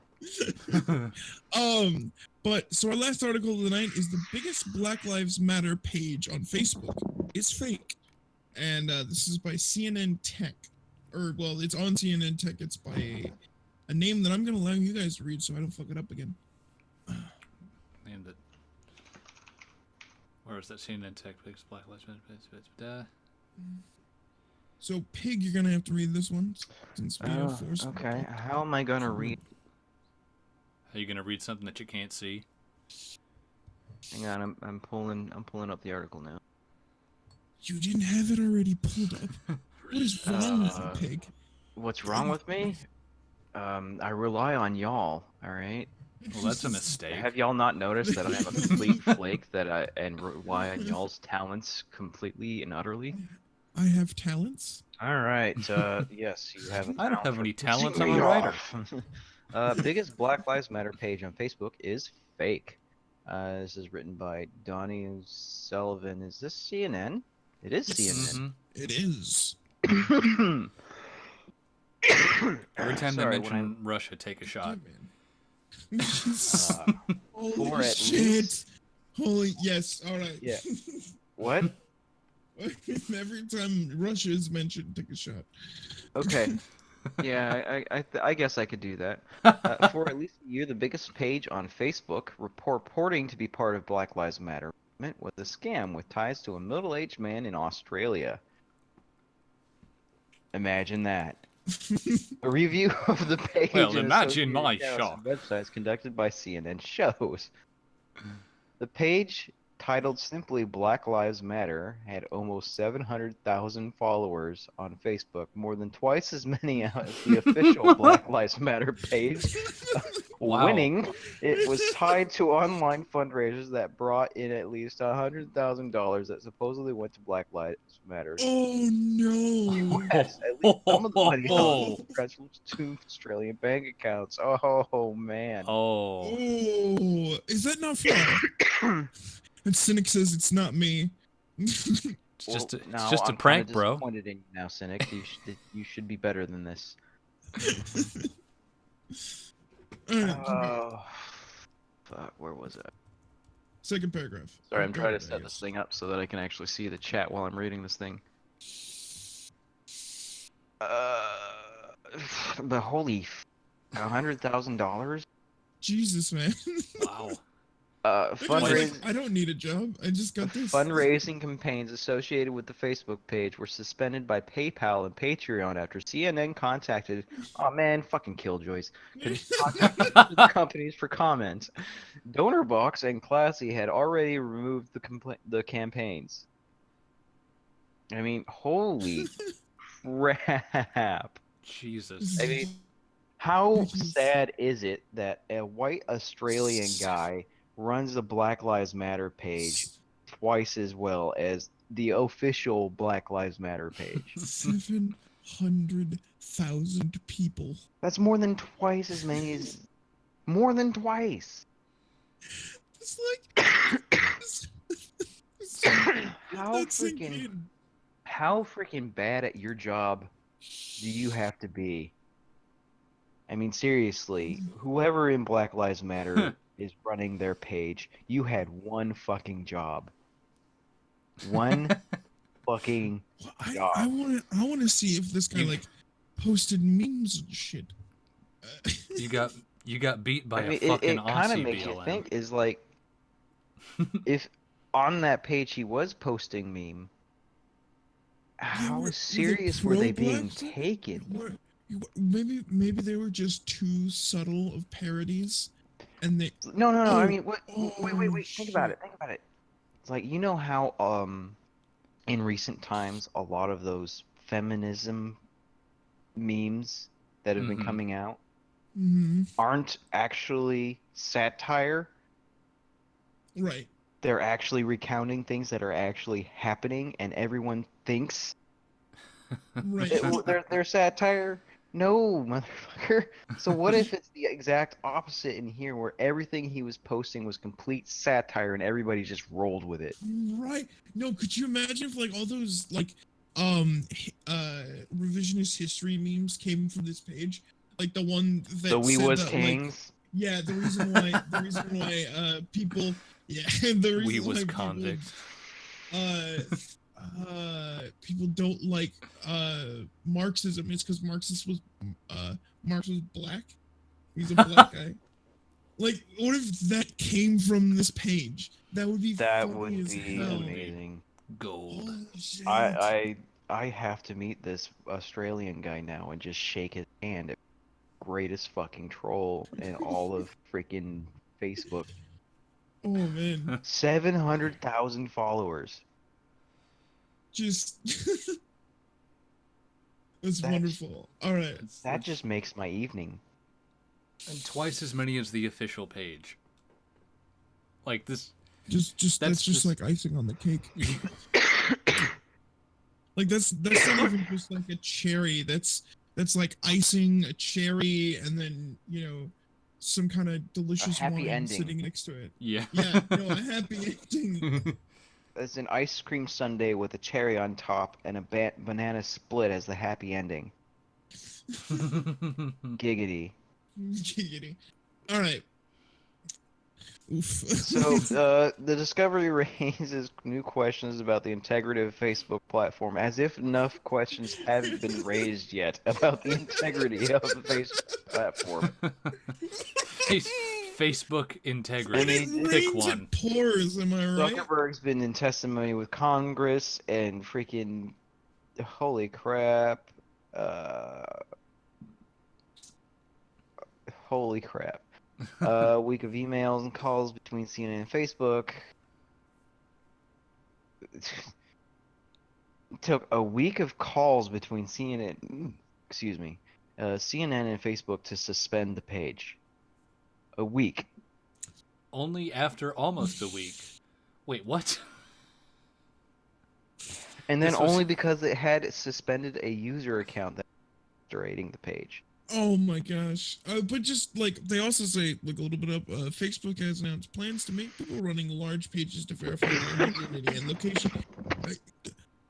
But so our last article of the night is the biggest Black Lives Matter page on Facebook is fake, and this is by CNN Tech, or well, it's on CNN Tech. It's by a name that I'm gonna allow you guys to read, so I don't fuck it up again. Named it. Where is that CNN Tech Pigs Black Lives Matter? So Pig, you're gonna have to read this one since we have forced. Okay. How am I gonna read? Are you gonna read something that you can't see? Hang on, I'm pulling up the article now. You didn't have it already pulled up. What is wrong with you, Pig? What's wrong with me? I rely on y'all. All right. Well, that's a mistake. Have y'all not noticed that I am a complete flake and rely on y'all's talents completely and utterly? I have talents. All right. Yes, you have. I don't have any talents. I'm I'm a writer. Biggest Black Lives Matter page on Facebook is fake. This is written by Donnie Sullivan. Is this CNN? It is CNN. It is. Every time Sorry, they mention Russia, take a shot. Yeah, man. or Holy at shit! least- Holy yes. All right. Yeah. What? Every time Russia is mentioned, take a shot. Okay. Yeah, I guess I could do that. For at least a year, the biggest page on Facebook purporting to be part of Black Lives Matter movement was a scam with ties to a middle-aged man in Australia. Imagine that. A review of the page. Well, and imagine associated my accounts and shock. websites conducted by CNN shows. The page, titled simply Black Lives Matter, had almost 700,000 followers on Facebook, more than twice as many as the official Black Lives Matter page. Wow. Winning, it was tied to online fundraisers that brought in at least $100,000 that supposedly went to Black Lives Matter. Oh no! Yes, at least some of the money Oh. transferred to Australian bank accounts. Oh man. Oh. Oh, is that not fraud? And Cynic says it's not me. It's just Well, it's just a I'm prank, kinda bro. Disappointed in you now, Cynic. You should be better than this. Alright, Oh, fuck. Where was it? second paragraph. Sorry, I'm Go trying ahead, to I set guess. this thing up so that I can actually see the chat while I'm reading this thing. But holy, $100,000? Jesus, man. Wow. Look, I was like, Fundraising. I don't need a job. I just got this. Fundraising campaigns associated with the Facebook page were suspended by PayPal and Patreon after CNN contacted, oh man, fucking Killjoys, contacted the companies for comments. DonorBox and Classy had already removed the campaigns. I mean, holy crap. Jesus. I mean, how Ridiculous. sad is it that a white Australian guy runs the Black Lives Matter page twice as well as the official Black Lives Matter page? 700,000 people. That's more than twice as many as more than twice. It's like it's, How that's freaking insane. how freaking bad at your job do you have to be? I mean, seriously, whoever in Black Lives Matter is running their page, you had one fucking job. One fucking job. I want to see if this guy You- like posted memes and shit. You got beat by I mean, a fucking it kind of Aussie makes you BLM. think is like, if on that page he was posting meme, how were they serious were they being pro-black? taken? Maybe they were just too subtle of parodies, and they No, no, no. I Oh, mean, wait, wait. Think about it. Think about it. It's like, you know how in recent times a lot of those feminism memes that have been Mhm. coming out mhm, aren't actually satire. right. They're actually recounting things that are actually happening, and everyone thinks Right. they're satire. No, motherfucker. So what if it's the exact opposite in here, where everything he was posting was complete satire, and everybody just rolled with it? Right. No, could you imagine if like all those like revisionist history memes came from this page? Like the one that So we said was that, like, kings. yeah, the reason why people yeah, the reason We why was people convicts. people don't like Marxism is because Marx was black. He's a black guy. Like, what if that came from this page? That would be That funny would as be hell. amazing. Gold. Holy shit. I have to meet this Australian guy now and just shake his hand. Greatest fucking troll in all of freaking Facebook. Oh man, 700,000 followers. just that's That's- wonderful. All right, That just makes my evening. And twice as many as the official page. Like this. just That's that's just just- like icing on the cake. Like that's not even just like a cherry. That's like icing, a cherry, and then some kind of delicious happy wine ending. sitting next to it. Yeah. Yeah, no, a happy ending. It's an ice cream sundae with a cherry on top and a banana split as the happy ending. Giggity. Giggity. All right. Oof. So, the Discovery raises new questions about the integrity of Facebook platform, as if enough questions haven't been raised yet about the integrity of the Facebook platform. Facebook integrity. I mean, Pick Rains one. and pours, am I right? Zuckerberg's been in testimony with Congress and freaking, holy crap, holy crap. Week of emails and calls between CNN and Facebook. Took a week of calls between CNN, excuse me, CNN and Facebook to suspend the page. A week. Only after almost a week. Wait, what? And then This was- only because it had suspended a user account that was moderating the page. Oh my gosh. But just like they also say, like a little bit up, Facebook has announced plans to make people running large pages to verify their identity and location.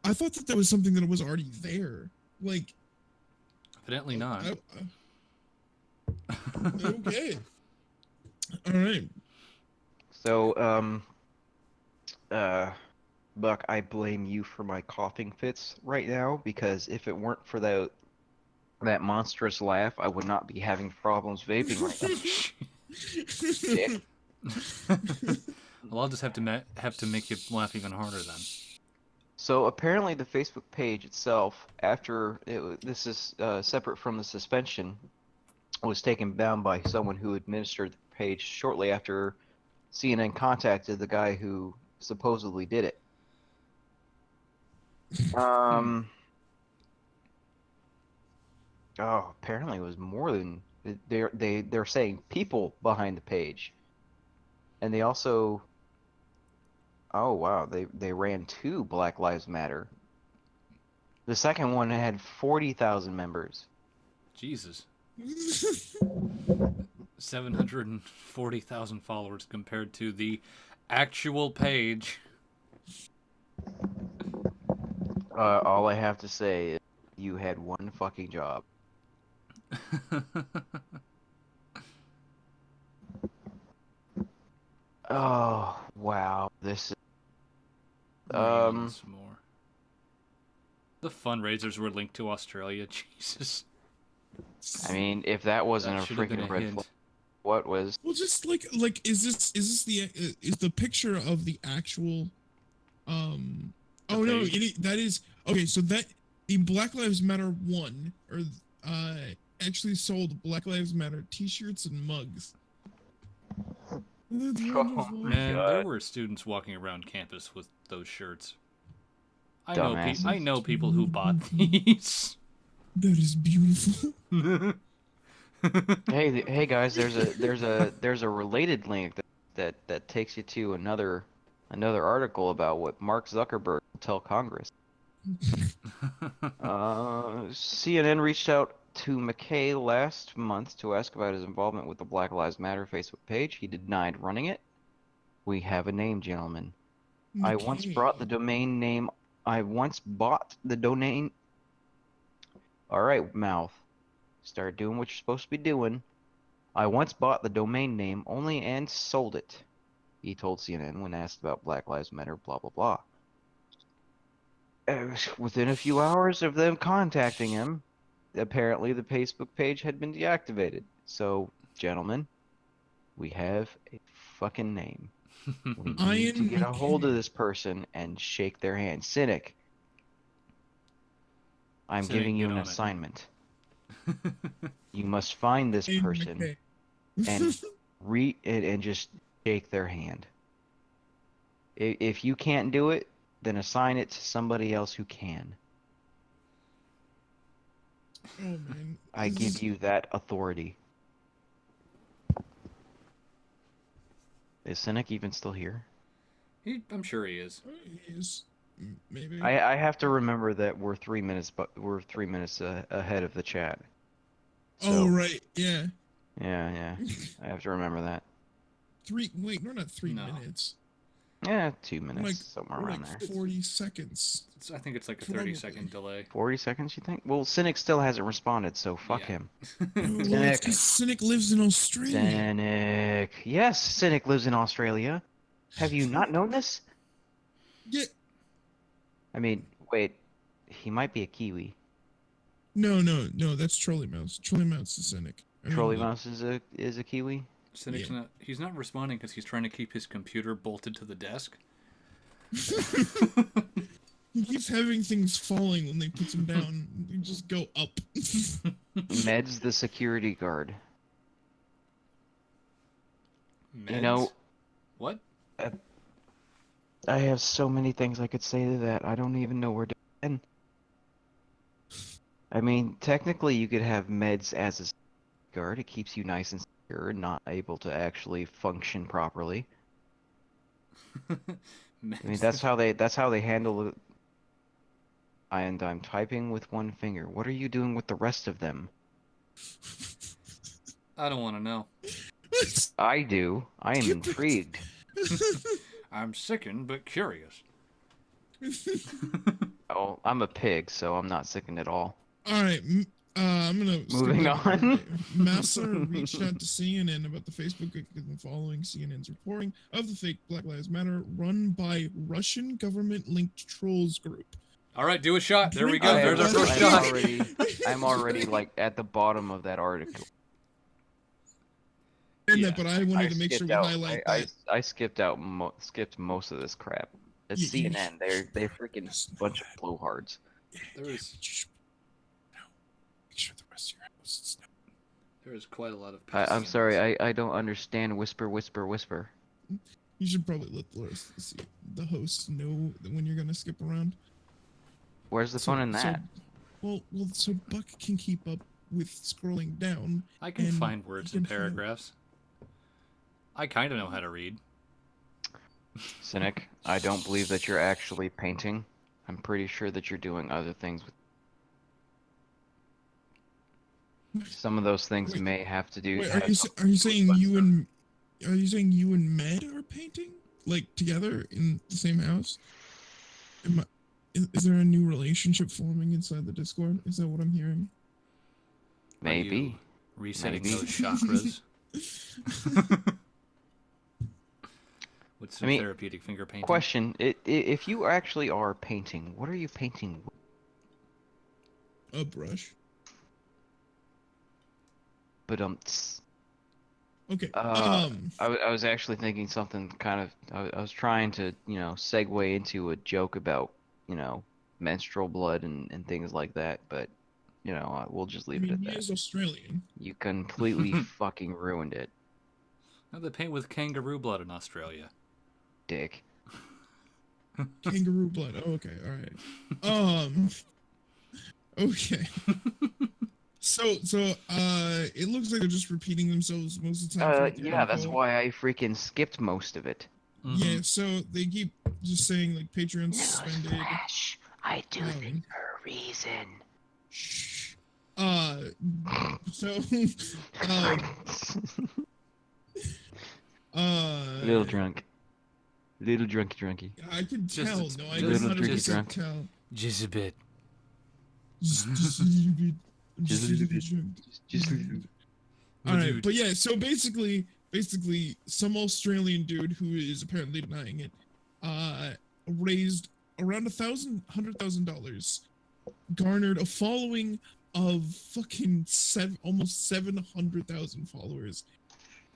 I thought that was something that was already there. Like, Evidently not. okay. All right. So, Buck, I blame you for my coughing fits right now, because if it weren't for that monstrous laugh, I would not be having problems vaping right now. Dick. Well, I'll just have to make you laugh even harder then. So apparently the Facebook page itself, this is separate from the suspension, was taken down by someone who administered the page shortly after CNN contacted the guy who supposedly did it. Oh, apparently it was more than they're saying people behind the page, and they also. Oh wow, they ran 2 Black Lives Matter. The second one had 40,000 members. Jesus. 740,000 followers compared to the actual page. All I have to say is you had one fucking job. Oh wow, this is Some more. The fundraisers were linked to Australia. Jesus. I mean, if that wasn't That a should have been freaking a red hint. flag, what was? Well, just like is the picture of the actual The oh no page? that is okay, so that the Black Lives Matter one or actually sold Black Lives Matter t-shirts and mugs. That's wonderful. Man, God. there were students walking around campus with those shirts. I know Dumbasses. people who bought these. That is beautiful. Hey guys, there's a related link that takes you to another article about what Mark Zuckerberg will tell Congress. CNN reached out to McKay last month to ask about his involvement with the Black Lives Matter Facebook page. He denied running it. We have a name, gentlemen. I once bought the domain. All right, mouth. Start doing what you're supposed to be doing. I once bought the domain name only and sold it, he told CNN when asked about Black Lives Matter, blah, blah, blah. Within a few hours of them contacting him, apparently the Facebook page had been deactivated. So, gentlemen, we have a fucking name. We need to get a hold of this person and shake their hand. Cynic, I'm giving you an assignment. You must find this person and and just shake their hand. If you can't do it, then assign it to somebody else who can. Oh man. I give you that authority. Is Cynic even still here? I'm sure he is. Yes, maybe. I have to remember that we're 3 minutes, ahead of the chat. Oh right, yeah. Yeah. I have to remember that. Wait, we're not 3 No. minutes. Yeah, 2 minutes, Like, somewhere we're around like there. 40 seconds. I think it's like a Probably. 30-second delay. 40 seconds, you think? Well, Cynic still hasn't responded, so fuck Yeah. him. Oh, well, it's Cynic. 'cause Cynic lives in Australia. Cynic. Yes, Cynic lives in Australia. Have you not known this? Yeah. I mean, wait. He might be a Kiwi. No, that's Trolley Mouse. Trolley Mouse is Cynic. I mean, Trolley like- Mouse is a Kiwi? Cynic's Yeah. he's not responding because he's trying to keep his computer bolted to the desk. He keeps having things falling when they put him down. They just go up. Med's the security guard. You know, What? I have so many things I could say to that. I don't even know where to begin. I mean, technically you could have meds as a guard. It keeps you nice and secure and not able to actually function properly. I mean, that's how they handle it. And I'm typing with one finger. What are you doing with the rest of them? I don't want to know. I do. I am intrigued. I'm sickened but curious. Oh, I'm a pig, so I'm not sickened at all. All right, I'm gonna Moving on. Massa reached out to CNN about the Facebook and following CNN's reporting of the fake Black Lives Matter run by Russian government-linked trolls group. All right, do a shot. There we go. I- There's our first I'm shot. I'm already like at the bottom of that article. Yeah. that, but I wanted to make sure skipped we out. highlight I that. skipped skipped most of this crap. It's You- CNN. They're freaking bunch of blowhards. There was Make sure the rest of your hosts know. there was quite a lot of. I'm sorry. I don't understand. Whisper, whisper, whisper. You should probably let the hosts know that when you're gonna skip around. Where's the fun in that? So Buck can keep up with scrolling down. I can and find words you in can find- paragraphs. I kind of know how to read. Cynic, I don't believe that you're actually painting. I'm pretty sure that you're doing other things. Some of those things Wait. may have to do. Wait, have are you something to do saying with you Western. and Med are painting like together in the same house? Is there a new relationship forming inside the Discord? Is that what I'm hearing? Maybe. you resetting Maybe. those chakras with some I mean, therapeutic finger painting. Question: if you actually are painting, what are you painting with? A brush. But Okay. I was actually thinking something kind of. I was trying to segue into a joke about menstrual blood and things like that, but we'll just I leave mean, it at he that. is Australian. You completely fucking ruined it, No, they paint with kangaroo blood in Australia. dick. Kangaroo blood. Oh, okay. All right. Okay. So it looks like they're just repeating themselves most of the time. throughout the Yeah, that's article. why I freaking skipped most of it. Yeah. So they keep just saying like Patreon suspended. Newsflash, I do Um, things for a reason. Shh. So Little drunk. Little drunky. I can Just tell. a- No, I just- can little tricky 100% drunk. tell. Just a bit. Just a little bit. I'm Just just a a little little drunk. Just All right, Dude. but yeah, so basically, some Australian dude who is apparently denying it, raised around $100,000, garnered a following of fucking almost 700,000 followers,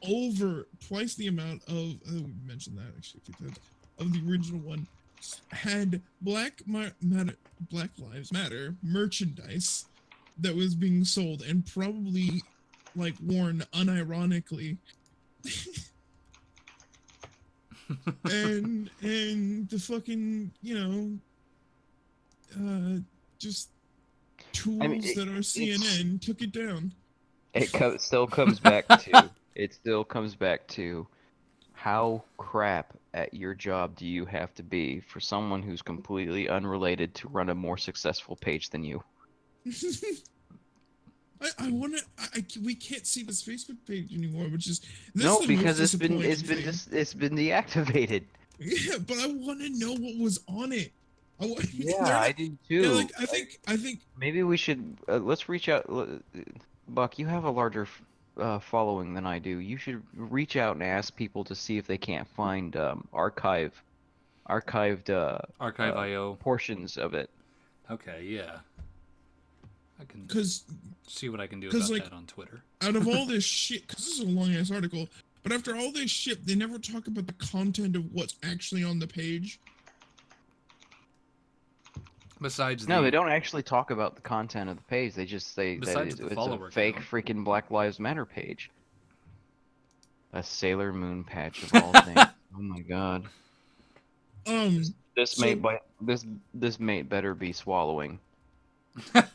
over twice the amount of we mentioned that actually a few times of the original one. Had Black Lives Matter merchandise that was being sold and probably like worn unironically and the fucking just tools that are CNN took it down. It still comes back to. It still comes back to. How crap at your job do you have to be for someone who's completely unrelated to run a more successful page than you? I want to. We can't see this Facebook page anymore, which is No, the because most it's been disappointing thing. it's been deactivated. Yeah, but I want to know what was on it. Yeah, I do they're too. like, I think. Maybe we should let's reach out. Buck, you have a larger following than I do. You should reach out and ask people to see if they can't find archived Archive.io. portions of it. Okay, yeah. I can Because see what I can do 'cause, about like, that on Twitter. out of all this shit, because this is a long ass article, but after all this shit, they never talk about the content of what's actually on the page. Besides No, they don't actually talk about the content of the page. They just say that Besides the it's a follower fake count. freaking Black Lives Matter page. A Sailor Moon patch of all things. Oh my god. This So- mate this mate better be swallowing.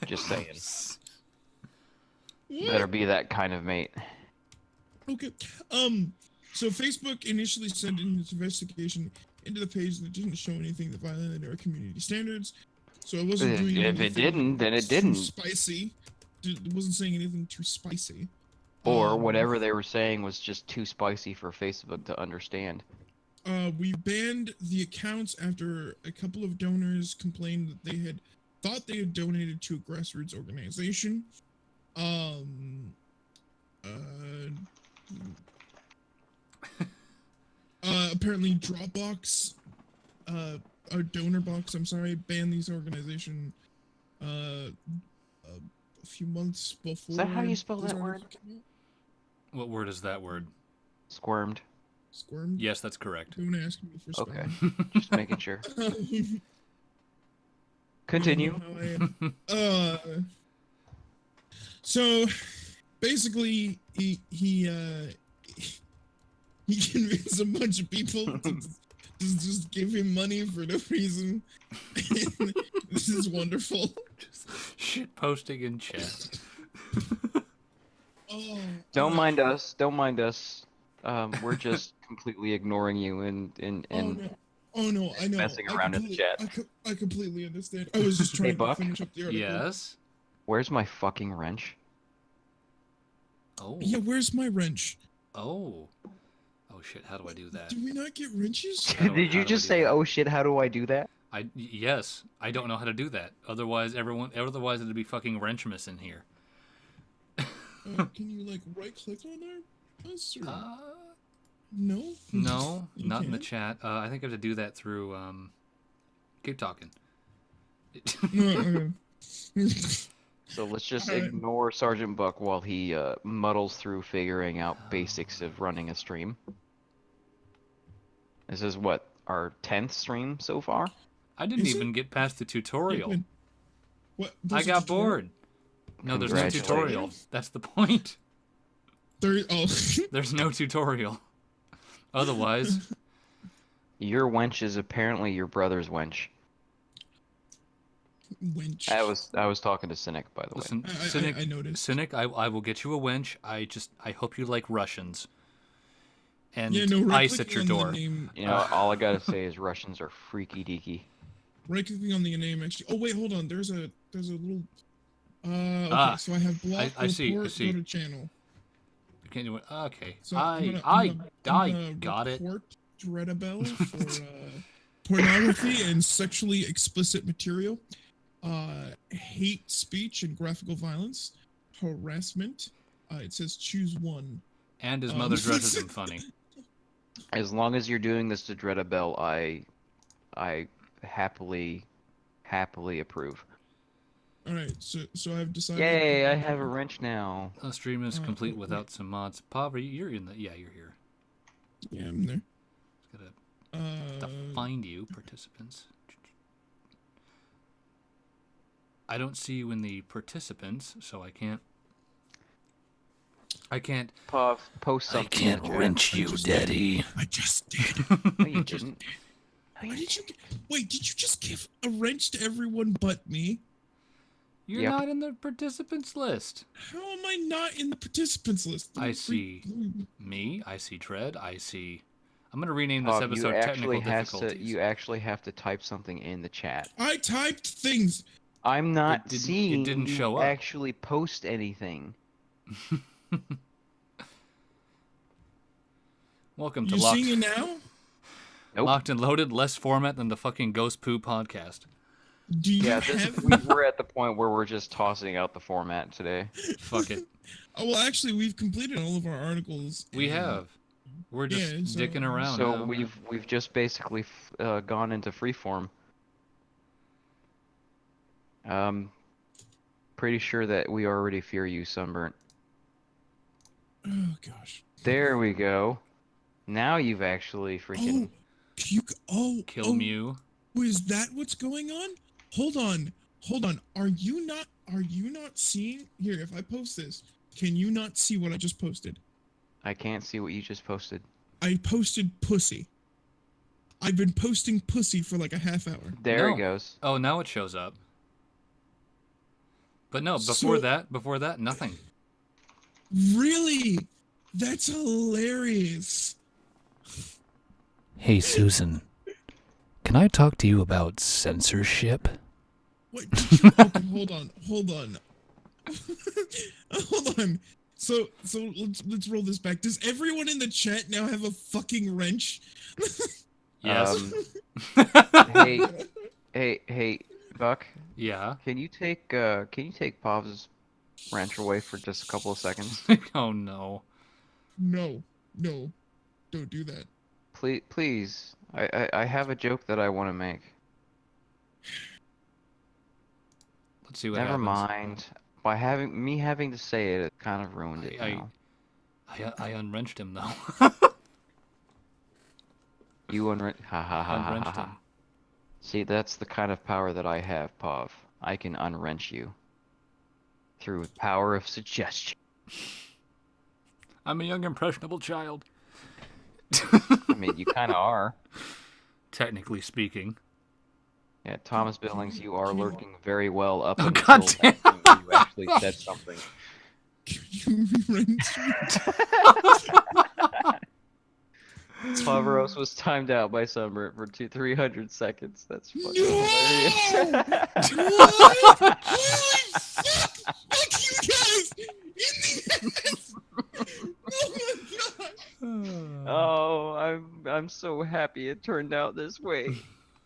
Just saying. What? Better be that kind of mate. Okay. So Facebook initially sent in its investigation into the page that didn't show anything that violated our community standards. So it wasn't doing If anything it didn't, then it too didn't. spicy. It wasn't saying anything too spicy. Or whatever they were saying was just too spicy for Facebook to understand. We banned the accounts after a couple of donors complained that they had thought they had donated to a grassroots organization. Apparently Dropbox, or Donor Box, I'm sorry, banned these organization a few months before. that how you spell this that article word? came out. What word is that word? Squirmed. Squirmed? Yes, that's correct. Don't ask me for Okay. sperm. Just making sure. Continue. So basically he convinced a bunch of people to just give him money for no reason. And this is wonderful. Just shit posting in chat. Oh, Don't mind us. Don't mind us. We're just completely ignoring you and oh no, I know. messing around in the chat. I completely understand. I was just trying to Buck? finish up the article. Yes. Where's my fucking wrench? Oh. Yeah, where's my wrench? Oh. Oh shit! How do I do that? Do we not get wrenches? How do- Did how you do I just do say, that? "Oh shit, how do I do that"? Yes. I don't know how to do that. Otherwise, Otherwise, it'd be fucking Wrenchmas in here. Can you like right click on our us or Uh, no? no, You not in the can't? chat. I think I have to do that through. Keep talking. No, okay. So let's just Alright. ignore Sergeant Buck while he muddles through figuring out basics of running a stream. This is what, our 10th stream so far? I didn't Is it? even get past the tutorial. Wait, what? I There's a got tutorial? bored. No, there's no Congratulations. tutorial. That's the point. Oh, There's no tutorial. Otherwise, Your wench is apparently your brother's wench. winch. I was talking to Cynic, by the way. listen, I Cynic, noticed. Cynic, I will get you a winch. I hope you like Russians. And Yeah, no, right ice at clicking your on door. the name. You know, all I gotta say is Russians are freaky deaky. Right clicking on the name actually. Oh wait, hold on. There's a little. Okay, Ah, so I have block, I see, I report, see. go to channel. Can you? Okay. So I got it. Report Dreadabelle for pornography and sexually explicit material, hate speech and graphical violence, harassment. It says choose one. And his mother dresses him funny. As long as you're doing this to Dreadabelle, I happily approve. All right, so I've decided. Yay, I have a wrench now. The stream is Oh, complete wait. without some mods. Poverty, you're in the. Yeah, you're here. Yeah, I'm there. Just gotta find you, participants. I don't see you in the participants, so I can't. Puff, post something. in the chat. you, Daddy. I just did. No, you didn't. Why did you? Wait, did you just give a wrench to everyone but me? You're Yep. not in the participants list. How am I not in the participants list? I see. Me, I see Tread, I see. I'm gonna rename this Puff, episode Technical Difficulties. you actually have to type something in the chat. I typed things. I'm not didn't- it seeing didn't you show up. actually post anything. Welcome to You Locked, seeing it now? Nope. Locked and Loaded, less format than the fucking Ghost Poo podcast. Do you Yeah, have? we're at the point where we're just tossing out the format today. Fuck it. Oh, well, actually, we've completed all of our articles. We and- have. We're just Yeah, so- dicking around So now. we've just basically gone into freeform. Pretty sure that we already fear you, Sunburnt. Oh gosh. There we go. Now you've actually freaking. Kill oh, Mew. is that what's going on? Hold on. Are you not seeing here? If I post this, can you not see what I just posted? I can't see what you just posted. I posted pussy. I've been posting pussy for like a half hour. There No. it goes. Oh, now it shows up. But no, before that, nothing. Really? That's hilarious. Hey, Susan. Can I talk to you about censorship? What? Did you, okay, hold on. Hold on. So let's roll this back. Does everyone in the chat now have a fucking wrench? Yes. Hey, Buck. Yeah. Can you take Pav's wrench away for just a couple of seconds? Oh no. No, don't do that. Please. I have a joke that I want to make. Let's see what Never happens. mind. By having to say it, it kind of ruined it I- now. I unwrenched him though. You unwrenched. Ha ha ha ha Unwrenched ha. him. Ha. See, that's the kind of power that I have, Pav. I can unwrench you through the power of suggestion. I'm a young impressionable child. I mean, you kind of are. Technically speaking. Yeah, Thomas Billings, you are lurking very well up Oh, until goddamn. that point where you actually said something. You wrenched me. Pavaros was timed out by Sunburn for 300 seconds. That's fucking No! hilarious. What? Holy fuck! Fuck you guys! In the ass! Oh my god! Oh, I'm so happy it turned out this way.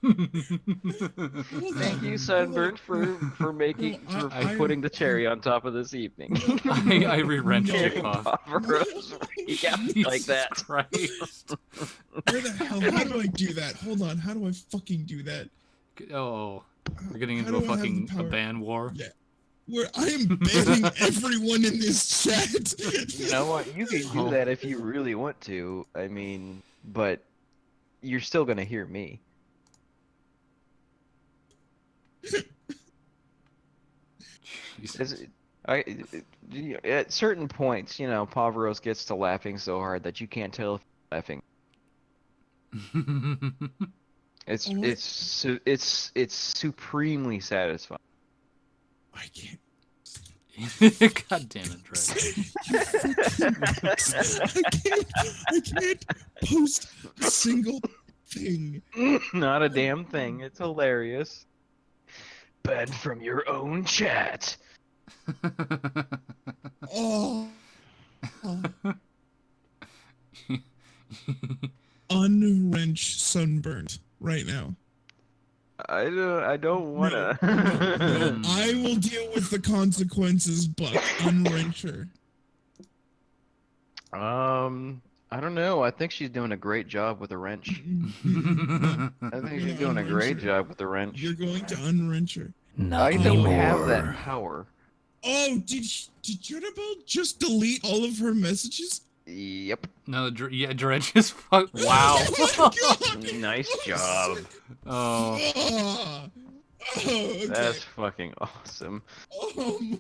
Thank you, Sunburn, for making No, for putting the cherry on top of this evening. I re-wrenched No. it, Puff. Pavaros freak out like Jesus that. Christ. Where the hell? How do I do that? Hold on. How do I fucking do that? Oh, we're getting How into a do I have the fucking power? ban war. Yeah. Where I am banning everyone in this chat. You know what? You can do Oh. that if you really want to. I mean, but you're still gonna hear me. Jesus. At certain points, you know, Pavaros gets to laughing so hard that you can't tell if he's laughing. It's Oh, it's supremely satisfying. I can't. God damn it, Drake. I can't post a single thing. Not a damn thing. It's hilarious. Banned from your own chat. Oh. Unwrench sunburnt right now. I don't wanna. No, I will deal with the consequences, but unwrench her. I don't know. I think she's doing a great job with the wrench. I think she's doing a great job with the wrench. You're going to unwrench her. Not I don't have anymore. that power. Oh, did Judabel just delete all of her messages? Yep. No, yeah, Dredge is fuck. Wow. Oh my God! Nice Oh, job. shit. Oh. Oh, okay. That's fucking awesome. Oh my.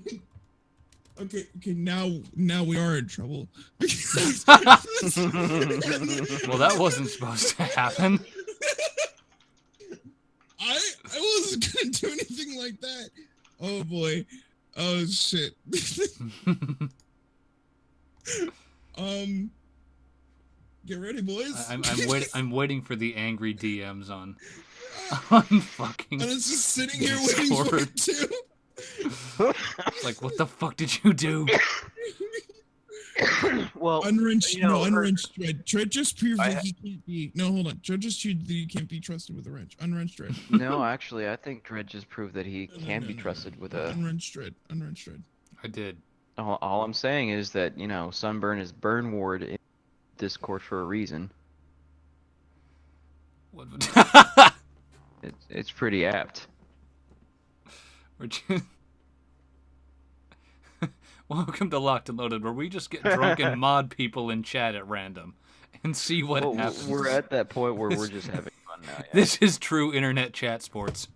Okay, now we are in trouble. Well, that wasn't supposed to happen. I wasn't gonna do anything like that. Oh boy. Oh shit. Get ready, boys. I'm waiting for the angry DMs on fucking. And it's just sitting here waiting for Discord. it too. Like, what the fuck did you do? Well, Unwrench, you know, no, unwrench Dread. Dread just proved I that he can't be. No, hold on. Dread just proved that he can't be trusted with a wrench. Unwrench Dread. no, actually, I think Dredd just proved that he No, can no, be no, trusted with no. a. Unwrench Dread. Unwrench Dread. I did. All I'm saying is that, you know, Sunburn is Burn Ward in Discord for a reason. What? It's pretty apt. We're just... Welcome to Locked and Loaded, where we just get drunk and mod people in chat at random and see what Well, happens. we're at that point where we're just having fun now. Yeah. This is true internet chat sports.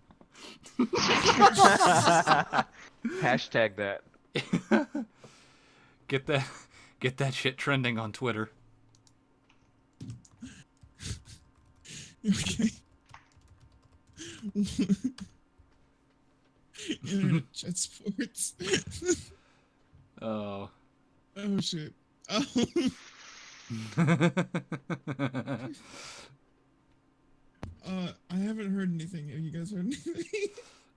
Hashtag that. Get that shit trending on Twitter. Okay. Internet chat sports. Oh. Oh shit. Oh. I haven't heard anything. Have you guys heard anything?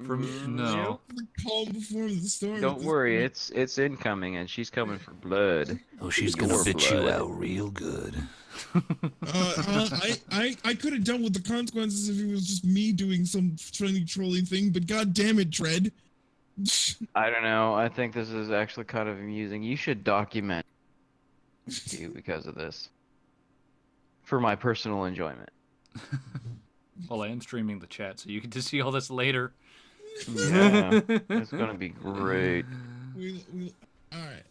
From no. The calm before the storm. Don't worry, it's incoming and she's coming for blood. Oh, she's gonna bitch you out real good. I could have dealt with the consequences if it was just me doing some friendly trolling thing, but god damn it, Dread. I don't know. I think this is actually kind of amusing. You should document you because of this. For my personal enjoyment. Well, I am streaming the chat, so you get to see all this later. Yeah, it's gonna be great. All right.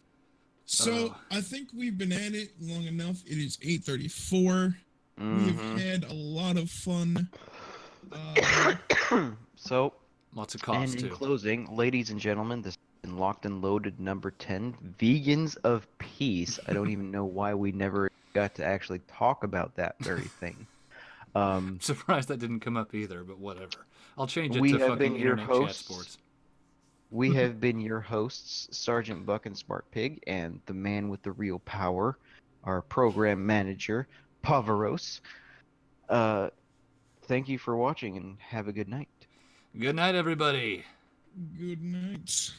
So Oh. I think we've been at it long enough. It is 8:34. We have Mhm. had a lot of fun. So, Lots of and coughs in too. closing, ladies and gentlemen, this has been Locked and Loaded number 10, Vegans of Peace. I don't even know why we never got to actually talk about that very thing. I'm surprised that didn't come up either, but whatever. I'll change it We to have fucking been your internet chat hosts. sports. We have been your hosts, Sergeant Buck and Smart Pig, and the man with the real power, our program manager, Pavaros. Thank you for watching and have a good night. Good night, everybody. Good night.